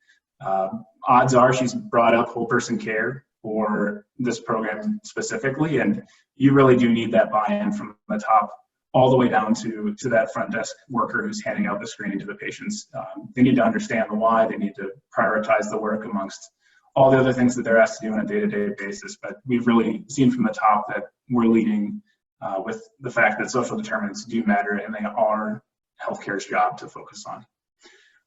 odds are she's brought up whole person care for this program specifically, and you really do need that buy-in from the top all the way down to that front desk worker who's handing out the screening to the patients. They need to understand the why, they need to prioritize the work amongst all the other things that they're asked to do on a day-to-day basis. But we've really seen from the top that we're leading with the fact that social determinants do matter, and they are healthcare's job to focus on.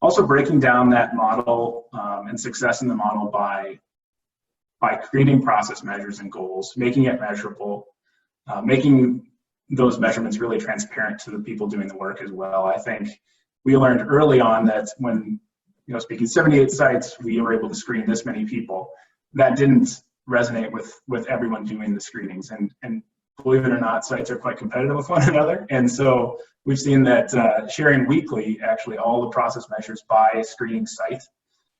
Also breaking down that model and success in the model by creating process measures and goals, making it measurable, making those measurements really transparent to the people doing the work as well. I think we learned early on that when speaking, 78 sites, we were able to screen this many people. That didn't resonate with everyone doing the screenings. And believe it or not, sites are quite competitive with one another. And so we've seen that sharing weekly, actually all the process measures by screening site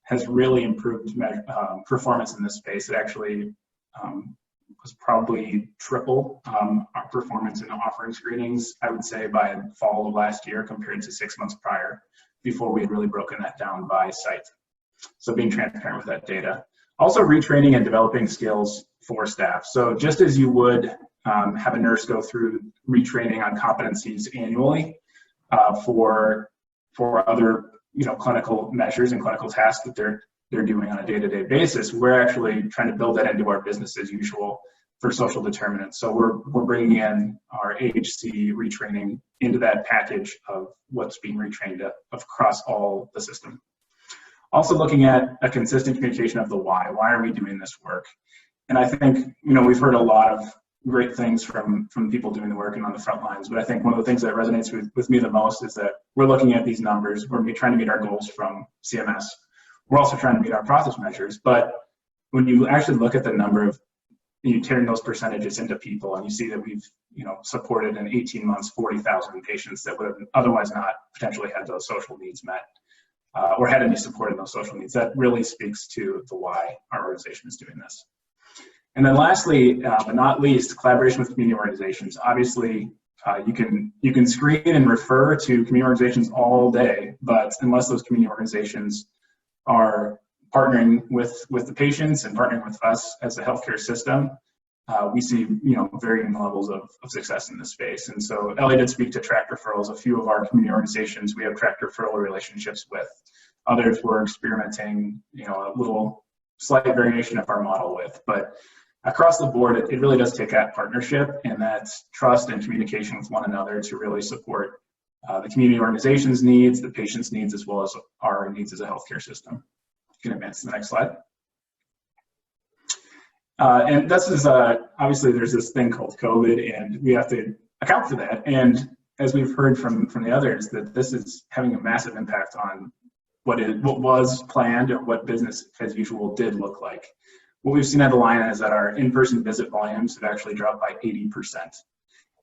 has really improved performance in this space. It actually was probably triple our performance in offering screenings, I would say, by fall of last year compared to 6 months prior, before we had really broken that down by site. So being transparent with that data. Also retraining and developing skills for staff. So just as you would have a nurse go through retraining on competencies annually for other clinical measures and clinical tasks that they're doing on a day-to-day basis, we're actually trying to build that into our business as usual for social determinants. So we're bringing in our AHC retraining into that package of what's being retrained across all the system. Also looking at a consistent communication of the why. Why are we doing this work? And I think, we've heard a lot of great things from people doing the work and on the front lines, but I think one of the things that resonates with me the most is that we're looking at these numbers, we're trying to meet our goals from CMS. We're also trying to meet our process measures, but when you actually look at the number of, you turn those percentages into people, and you see that we've supported in 18 months 40,000 patients that would have otherwise not potentially had those social needs met or had any support in those social needs. That really speaks to the why our organization is doing this. And then lastly, but not least, collaboration with community organizations. Obviously, you can screen and refer to community organizations all day, but unless those community organizations are partnering with the patients and partnering with us as a healthcare system, we see varying levels of success in this space. And so Ellie did speak to track referrals. A few of our community organizations we have track referral relationships with. Others we're experimenting a little slight variation of our model with. But across the board, it really does take that partnership and that trust and communication with one another to really support the community organization's needs, the patient's needs, as well as our needs as a healthcare system. You can advance to the next slide. And this is, obviously there's this thing called COVID, and we have to account for that. And as we've heard from the others, that this is having a massive impact on what was planned or what business as usual did look like. What we've seen at Allina is that our in-person visit volumes have actually dropped by 80%.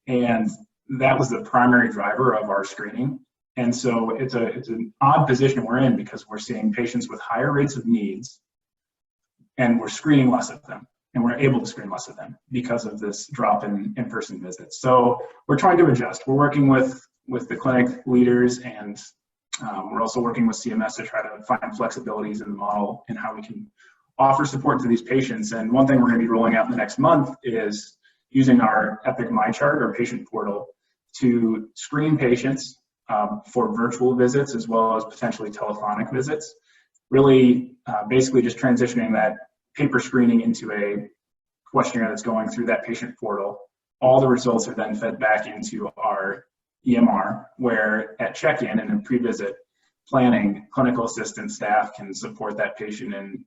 And that was the primary driver of our screening. And so it's an odd position we're in because we're seeing patients with higher rates of needs and we're screening less of them. And we're able to screen less of them because of this drop in in-person visits. So we're trying to adjust. We're working with the clinic leaders, and we're also working with CMS to try to find flexibilities in the model and how we can offer support to these patients. And one thing we're going to be rolling out in the next month is using our Epic MyChart or patient portal to screen patients for virtual visits as well as potentially telephonic visits. Really basically just transitioning that paper screening into a questionnaire that's going through that patient portal. All the results are then fed back into our EMR, where at check-in and in pre-visit planning, clinical assistant staff can support that patient in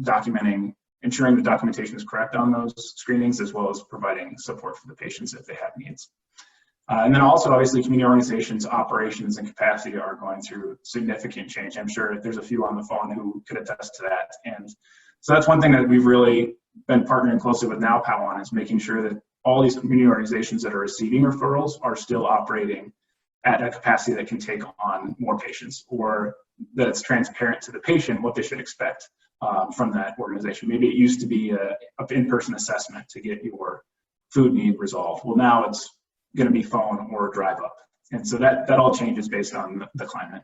documenting, ensuring the documentation is correct on those screenings, as well as providing support for the patients if they have needs. And then also, obviously, community organizations, operations, and capacity are going through significant change. I'm sure there's a few on the phone who could attest to that. And so that's one thing that we've really been partnering closely with NowPow on, is making sure that all these community organizations that are receiving referrals are still operating at a capacity that can take on more patients, or that it's transparent to the patient what they should expect from that organization. Maybe it used to be an in-person assessment to get your food need resolved. Well, now it's going to be phone or drive up. And so that all changes based on the climate.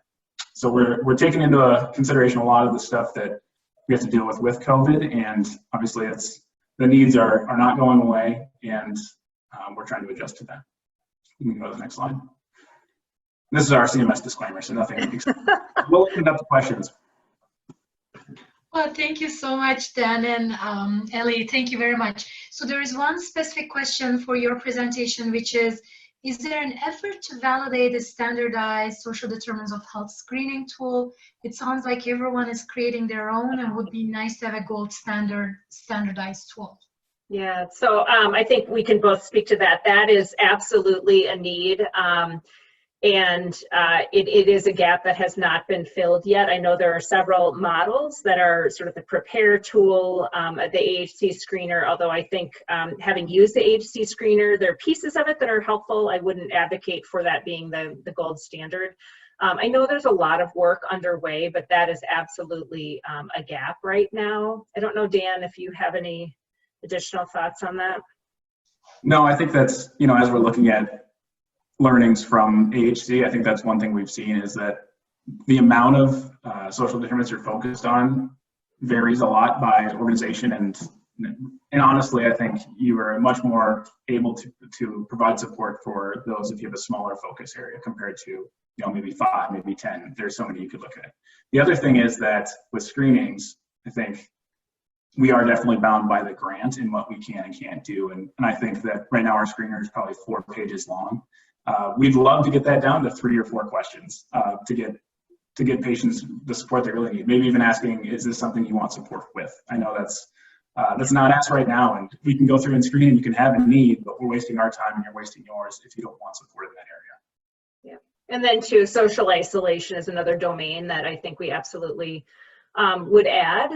So we're taking into consideration a lot of the stuff that we have to deal with COVID, and obviously the needs are not going away, and we're trying to adjust to that. You can go to the next slide. This is our CMS disclaimer, so nothing. We'll open it up to questions. Well, thank you so much, Dan and Ellie. Thank you very much. So there is one specific question for your presentation, which is there an effort to validate a standardized social determinants of health screening tool? It sounds like everyone is creating their own, and would be nice to have a gold standardized tool. Yeah, so I think we can both speak to that. That is absolutely a need. And it is a gap that has not been filled yet. I know there are several models that are sort of the prepare tool, the AHC screener, although I think having used the AHC screener, there are pieces of it that are helpful. I wouldn't advocate for that being the gold standard. I know there's a lot of work underway, but that is absolutely a gap right now. I don't know, Dan, if you have any additional thoughts on that. No, I think that's, you know, as we're looking at learnings from AHC, I think that's one thing we've seen is that the amount of social determinants you're focused on varies a lot by organization, and honestly, I think you are much more able to provide support for those if you have a smaller focus area compared to, you know, maybe 5, maybe 10. There's so many you could look at. The other thing is that with screenings, I think we are definitely bound by the grant in what we can and can't do, and I think that right now our screener is probably 4 pages long. We'd love to get that down to 3 or 4 questions to get patients the support they really need. Maybe even asking, is this something you want support with? I know that's not asked right now, and we can go through and screen and you can have a need, but we're wasting our time and you're wasting yours if you don't want support in that area. Yeah, and then too, social isolation is another domain that I think we absolutely would add.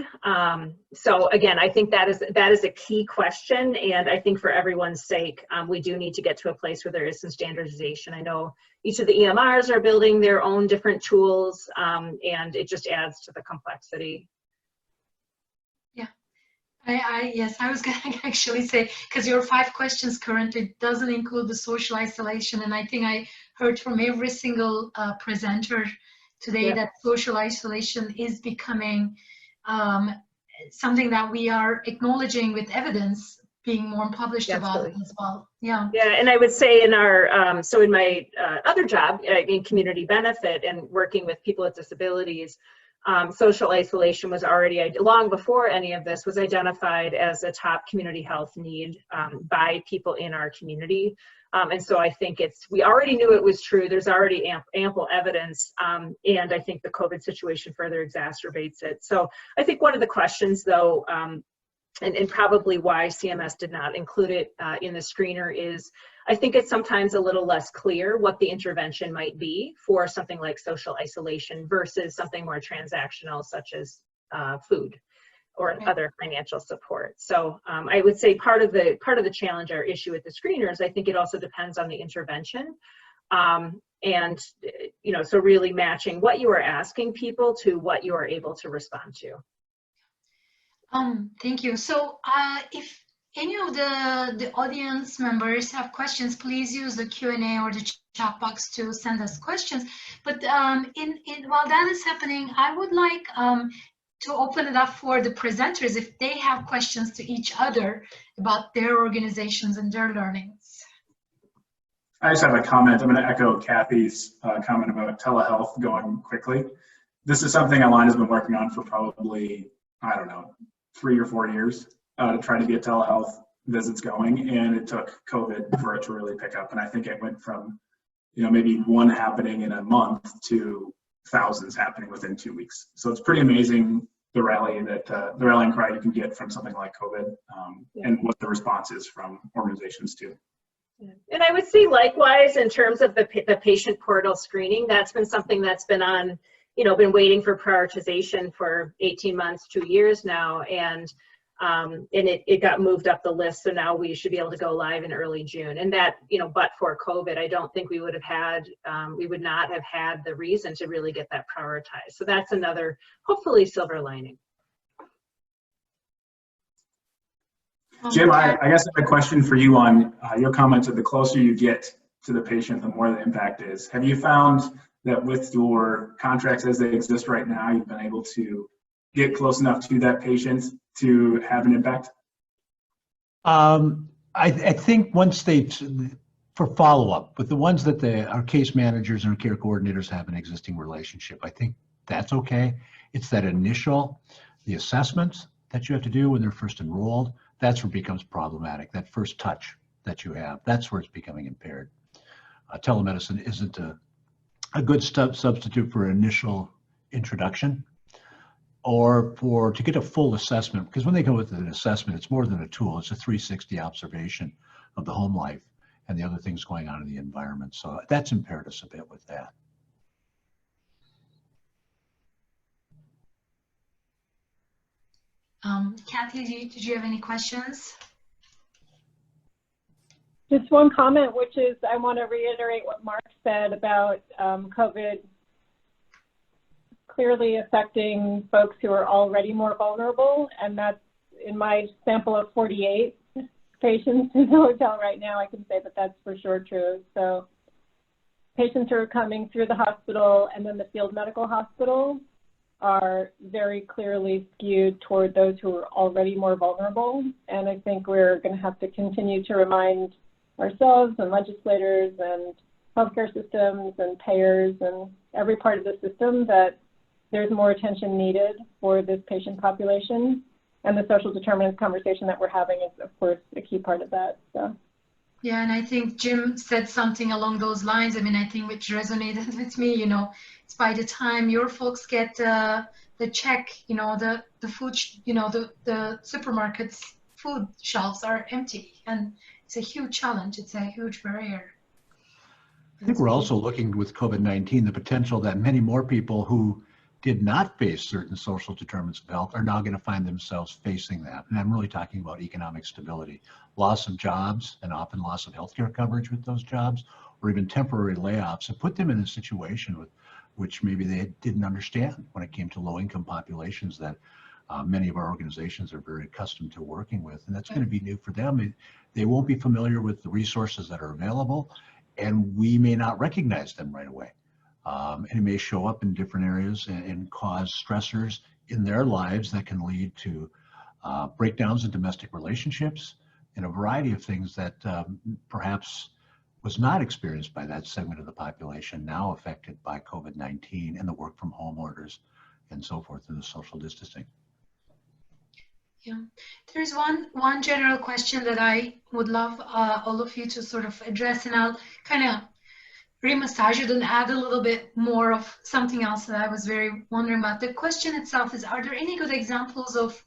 So again, I think that is a key question, and I think for everyone's sake, we do need to get to a place where there is some standardization. I know each of the EMRs are building their own different tools, and it just adds to the complexity. Yeah, yes, I was going to actually say, because your 5 questions currently doesn't include the social isolation, and I think I heard from every single presenter today that social isolation is becoming something that we are acknowledging with evidence being more published about it as well. Yeah. Yeah, and I would say in our, so in my other job in community benefit and working with people with disabilities, social isolation was already, long before any of this, was identified as a top community health need by people in our community. And so I think we already knew it was true. There's already ample evidence, and I think the COVID situation further exacerbates it. So I think one of the questions though, and probably why CMS did not include it in the screener is, I think it's sometimes a little less clear what the intervention might be for something like social isolation versus something more transactional such as food or other financial support. So I would say part of the challenge or issue with the screeners, I think it also depends on the intervention. And, you know, so really matching what you are asking people to what you are able to respond to. Thank you. So if any of the audience members have questions, please use the Q&A or the chat box to send us questions. But while that is happening, I would like to open it up for the presenters if they have questions to each other about their organizations and their learnings. I just have a comment. I'm going to echo Kathy's comment about telehealth going quickly. This is something Allina has been working on for probably, I don't know, 3 or 4 years to try to get telehealth visits going, and it took COVID for it to really pick up. And I think it went from, you know, maybe 1 happening in a month to thousands happening within 2 weeks. So it's pretty amazing the rallying cry you can get from something like COVID, and what the response is from organizations too. And I would say likewise in terms of the patient portal screening, that's been something that's been on, you know, been waiting for prioritization for 18 months, 2 years now, and it got moved up the list, so now we should be able to go live in early June. And that, you know, but for COVID, I don't think we would have had, we would not have had the reason to really get that prioritized. So that's another, hopefully, silver lining. Jim, I guess I have a question for you on your comment that the closer you get to the patient, the more the impact is. Have you found that with your contracts as they exist right now, you've been able to get close enough to that patient to have an impact? I think once for follow-up, with the ones that our case managers and our care coordinators have an existing relationship, I think that's okay. It's that initial, the assessments that you have to do when they're first enrolled, that's where it becomes problematic. That first touch that you have, that's where it's becoming impaired. Telemedicine isn't a good substitute for initial introduction or to get a full assessment, because when they go with an assessment, it's more than a tool. It's a 360 observation of the home life and the other things going on in the environment. So that's impaired us a bit with that. Kathy, did you have any questions? Just one comment, which is I want to reiterate what Mark said about COVID clearly affecting folks who are already more vulnerable, and that's in my sample of 48 patients in the hotel right now. I can say that that's for sure true. So patients who are coming through the hospital and then the field medical hospital are very clearly skewed toward those who are already more vulnerable. And I think we're going to have to continue to remind ourselves and legislators and healthcare systems and payers and every part of the system that there's more attention needed for this patient population. And the social determinants conversation that we're having is, of course, a key part of that. So. Yeah, and I think Jim said something along those lines. I mean, I think which resonated with me, you know, it's by the time your folks get the check, you know, the food, you know, the supermarkets food shelves are empty, and it's a huge challenge. It's a huge barrier. I think we're also looking with COVID-19 the potential that many more people who did not face certain social determinants of health are now going to find themselves facing that. And I'm really talking about economic stability, loss of jobs, and often loss of healthcare coverage with those jobs, or even temporary layoffs, and put them in a situation with which maybe they didn't understand when it came to low-income populations that many of our organizations are very accustomed to working with. And that's going to be new for them. They won't be familiar with the resources that are available, and we may not recognize them right away. And it may show up in different areas and cause stressors in their lives that can lead to breakdowns in domestic relationships and a variety of things that perhaps was not experienced by that segment of the population, now affected by COVID-19 and the work from home orders and so forth, and the social distancing. Yeah, there's one general question that I would love all of you to sort of address, and I'll kind of remassage it and add a little bit more of something else that I was very wondering about. The question itself is, are there any good examples of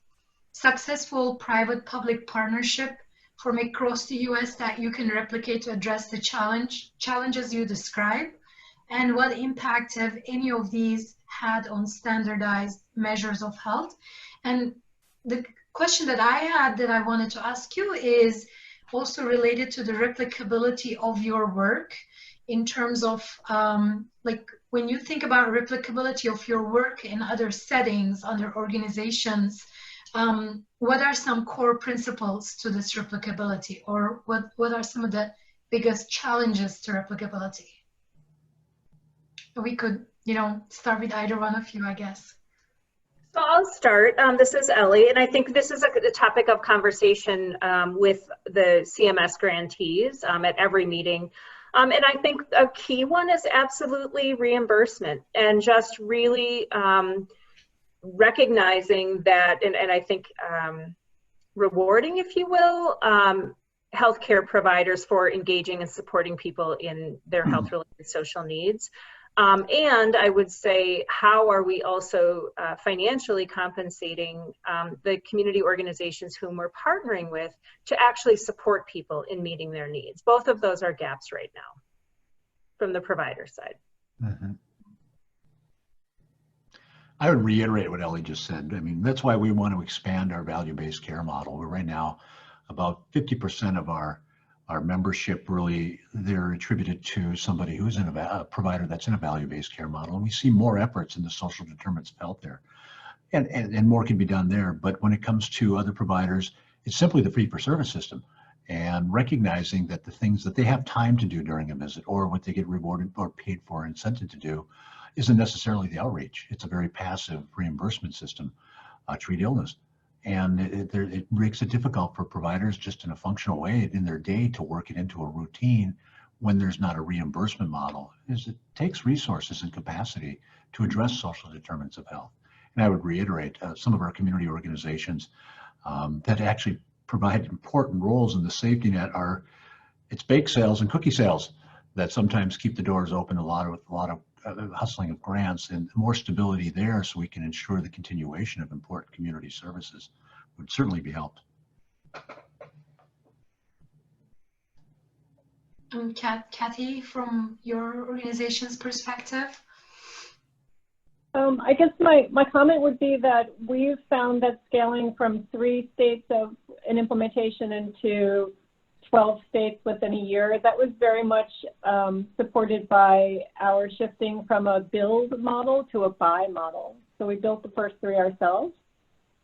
successful private-public partnership from across the US that you can replicate to address the challenges you describe? And what impact have any of these had on standardized measures of health? And the question that I had that I wanted to ask you is also related to the replicability of your work, in terms of like when you think about replicability of your work in other settings, under organizations, what are some core principles to this replicability, or what are some of the biggest challenges to replicability? We could, you know, start with either one of you, I guess. So I'll start. This is Ellie, and I think this is a topic of conversation with the CMS grantees at every meeting. And I think a key one is absolutely reimbursement, and just really recognizing that, and I think rewarding, if you will, healthcare providers for engaging and supporting people in their health-related social needs. And I would say, how are we also financially compensating the community organizations whom we're partnering with to actually support people in meeting their needs? Both of those are gaps right now from the provider side. Mm-hmm. I would reiterate what Ellie just said. I mean, that's why we want to expand our value-based care model. We're right now about 50% of our membership, really, they're attributed to somebody who's in a provider that's in a value-based care model. And we see more efforts in the social determinants of health there. And more can be done there. But when it comes to other providers, it's simply the fee-for-service system, and recognizing that the things that they have time to do during a visit, or what they get rewarded or paid for and incented to do, isn't necessarily the outreach. It's a very passive reimbursement system, treat illness. And it makes it difficult for providers just in a functional way in their day to work it into a routine when there's not a reimbursement model. It takes resources and capacity to address social determinants of health. And I would reiterate, some of our community organizations that actually provide important roles in the safety net it's bake sales and cookie sales that sometimes keep the doors open, a lot of hustling of grants, and more stability there so we can ensure the continuation of important community services would certainly be helped. Kathy, from your organization's perspective? I guess my comment would be that we've found that scaling from 3 states of an implementation into 12 states within a year, that was very much supported by our shifting from a build model to a buy model. So we built the first 3 ourselves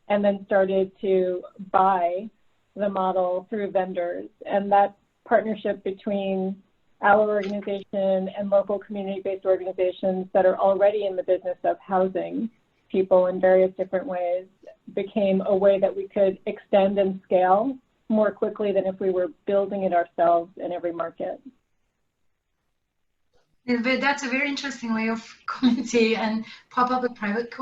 and then started to buy the model through vendors. And that partnership between our organization and local community-based organizations that are already in the business of housing people in various different ways became a way that we could extend and scale more quickly than if we were building it ourselves in every market. That's a very interesting way of community and public private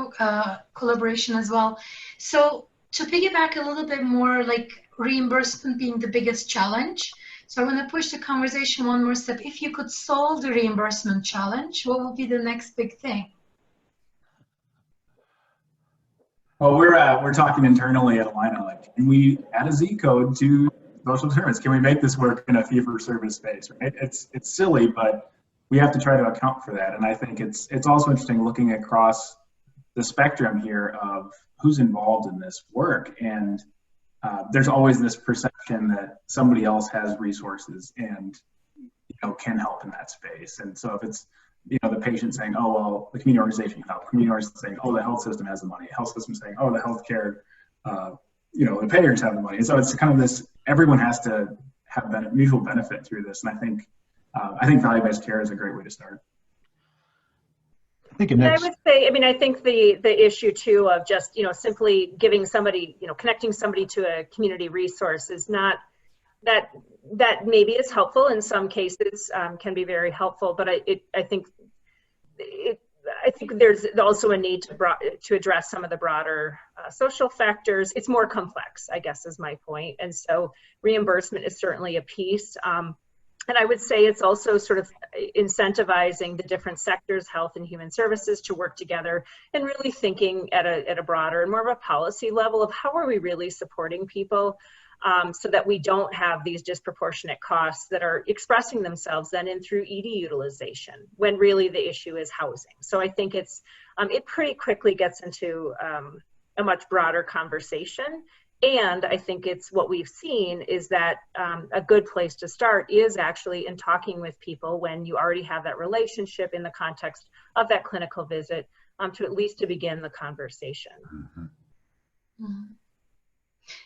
collaboration as well. So to piggyback a little bit more, like reimbursement being the biggest challenge. So I want to push the conversation one more step. If you could solve the reimbursement challenge, what would be the next big thing? Well, we're talking internally at Allina, like, can we add a Z code to social determinants? Can we make this work in a fee-for-service space, right? It's silly, but we have to try to account for that. And I think it's also interesting looking across the spectrum here of who's involved in this work. And there's always this perception that somebody else has resources and can help in that space. And so if it's the patient saying, oh well, the community organization can help. Community organization saying, oh, the health system has the money. Health system saying, oh, the healthcare, the payers have the money. And so it's kind of this. Everyone has to have mutual benefit through this. And I think value-based care is a great way to start. I would say, I think the issue too of just, simply giving somebody, connecting somebody to a community resource is not, that maybe is helpful in some cases, can be very helpful, but I think there's also a need to address some of the broader social factors. It's more complex, I guess, is my point. And so reimbursement is certainly a piece. And I would say it's also sort of incentivizing the different sectors, health and human services, to work together and really thinking at a broader and more of a policy level of how are we really supporting people so that we don't have these disproportionate costs that are expressing themselves then in through ED utilization when really the issue is housing. So I think it pretty quickly gets into a much broader conversation. And I think it's what we've seen is that a good place to start is actually in talking with people when you already have that relationship in the context of that clinical visit to at least to begin the conversation. Mm-hmm. Mm-hmm.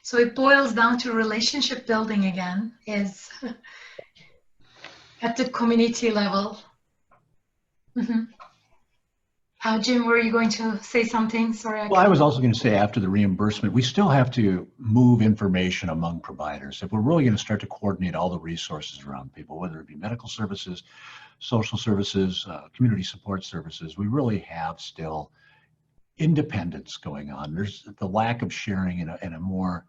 So it boils down to relationship building again, is at the community level. Mm-hmm. Jim, were you going to say something? Sorry. Well, I was also going to say after the reimbursement, we still have to move information among providers. If we're really going to start to coordinate all the resources around people, whether it be medical services, social services, community support services, we really have still independence going on. There's the lack of sharing in a more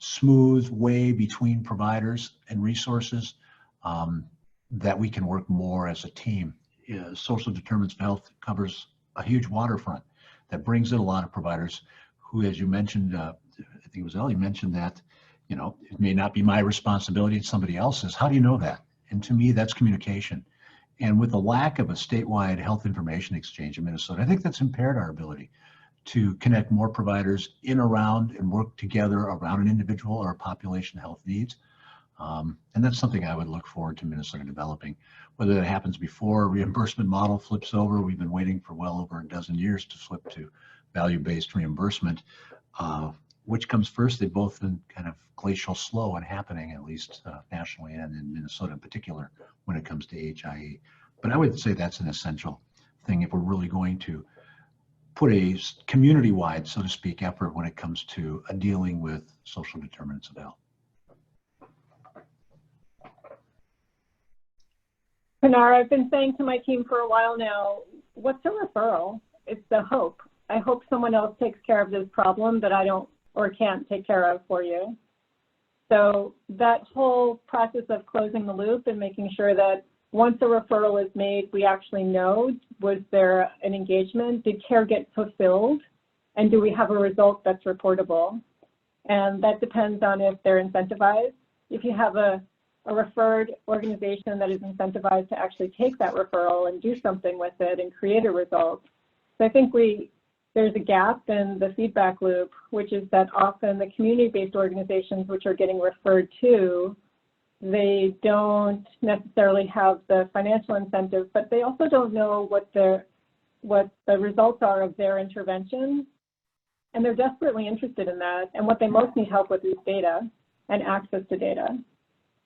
smooth way between providers and resources that we can work more as a team. Social determinants of health covers a huge waterfront that brings in a lot of providers who, as you mentioned, I think it was Ellie mentioned that, it may not be my responsibility, it's somebody else's. How do you know that? And to me, that's communication. And with the lack of a statewide health information exchange in Minnesota, I think that's impaired our ability to connect more providers in, around, and work together around an individual or population health needs. And that's something I would look forward to Minnesota developing. Whether that happens before a reimbursement model flips over, we've been waiting for well over a dozen years to flip to value-based reimbursement. Which comes first? They've both been kind of glacial slow and happening, at least nationally and in Minnesota in particular, when it comes to HIE. But I would say that's an essential thing if we're really going to put a community-wide, so to speak, effort when it comes to dealing with social determinants of health. Pinar, I've been saying to my team for a while now, what's a referral? It's the hope. I hope someone else takes care of this problem that I don't or can't take care of for you. So that whole process of closing the loop and making sure that once a referral is made, we actually know, was there an engagement? Did care get fulfilled? And do we have a result that's reportable? And that depends on if they're incentivized. If you have a a referred organization that is incentivized to actually take that referral and do something with it and create a result. So I think there's a gap in the feedback loop, which is that often the community-based organizations which are getting referred to, they don't necessarily have the financial incentive, but they also don't know what the results are of their interventions. And they're desperately interested in that. And what they most need help with is data and access to data.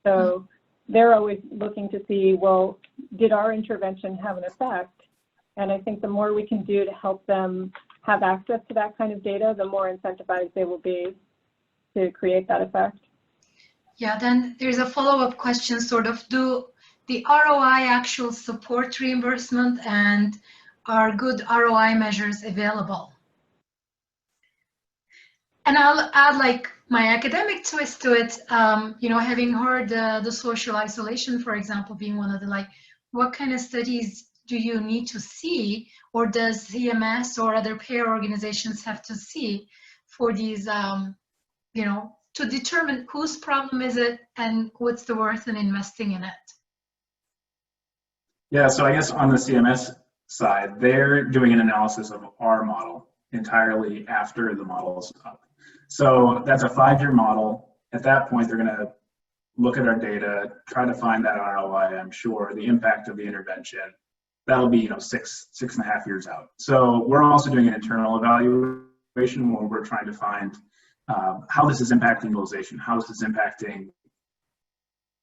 So they're always looking to see, well, did our intervention have an effect? And I think the more we can do to help them have access to that kind of data, the more incentivized they will be to create that effect. Yeah, then there's a follow-up question, sort of, do the ROI actual support reimbursement, and are good ROI measures available? And I'll add like my academic twist to it, you know, having heard the social isolation, for example, being one of the, like, what kind of studies do you need to see, or does CMS or other payer organizations have to see for these, you know, to determine whose problem is it and what's the worth in investing in it? Yeah, so I guess on the CMS side, they're doing an analysis of our model entirely after the model's up. So that's a 5-year model. At that point, they're going to look at our data, try to find that ROI, I'm sure, the impact of the intervention. That'll be, you know, 6.5 years out. So we're also doing an internal evaluation where we're trying to find how this is impacting utilization, how this is impacting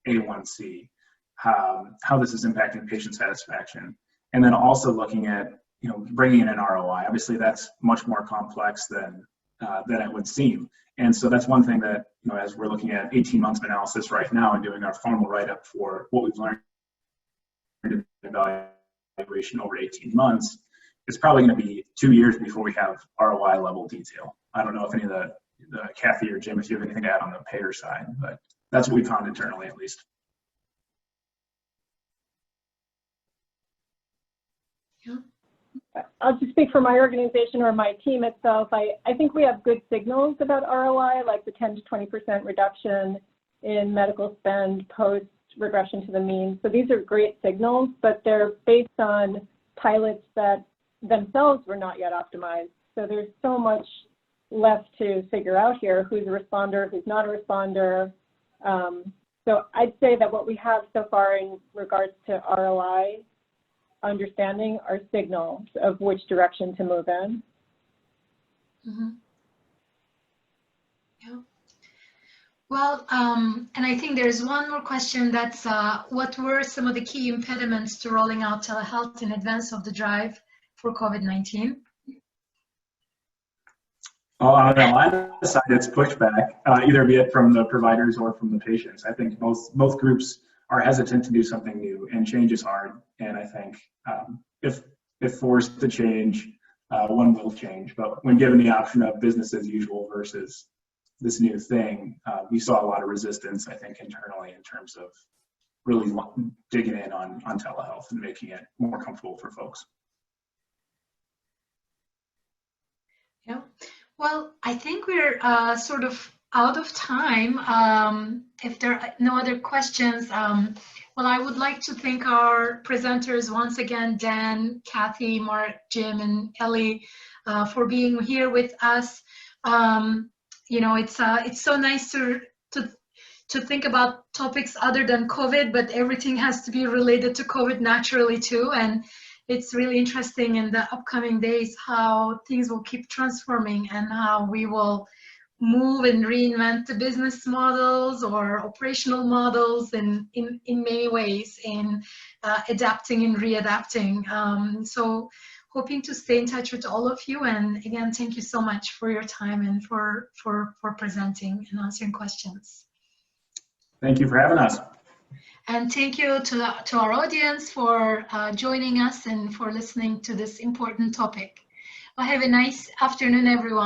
A1C, how this is impacting patient satisfaction, and then also looking at, you know, bringing in an ROI. Obviously, that's much more complex than it would seem. And so that's one thing that, you know, as we're looking at 18 months of analysis right now and doing our formal write-up for what we've learned in evaluation over 18 months, it's probably going to be 2 years before we have ROI level detail. I don't know if any of the Kathy or Jim, if you have anything to add on the payer side, but that's what we found internally, at least. Yeah. I'll just speak for my organization or my team itself. I think we have good signals about ROI, like the 10 to 20% reduction in medical spend post regression to the mean. So these are great signals, but they're based on pilots that themselves were not yet optimized. So there's so much left to figure out here, who's a responder, who's not a responder. So I'd say that what we have so far in regards to ROI understanding are signals of which direction to move in. Mm-hmm. Yeah. Well, and I think there's one more question. That's what were some of the key impediments to rolling out telehealth in advance of the drive for COVID-19? Oh, on the Allina side, it's pushback, either be it from the providers or from the patients. I think both groups are hesitant to do something new, and change is hard. And I think if forced to change, one will change. But when given the option of business as usual versus this new thing, we saw a lot of resistance, I think, internally in terms of really digging in on telehealth and making it more comfortable for folks. Yeah. Well, I think we're sort of out of time. If there are no other questions, well, I would like to thank our presenters once again, Dan, Kathy, Mark, Jim, and Ellie, for being here with us. You know, it's so nice to think about topics other than COVID, but everything has to be related to COVID naturally too. And it's really interesting in the upcoming days how things will keep transforming and how we will move and reinvent the business models or operational models in many ways, in adapting and readapting. So hoping to stay in touch with all of you. And again, thank you so much for your time and for presenting and answering questions. Thank you for having us. And thank you to our audience for joining us and for listening to this important topic. Well, have a nice afternoon, everyone.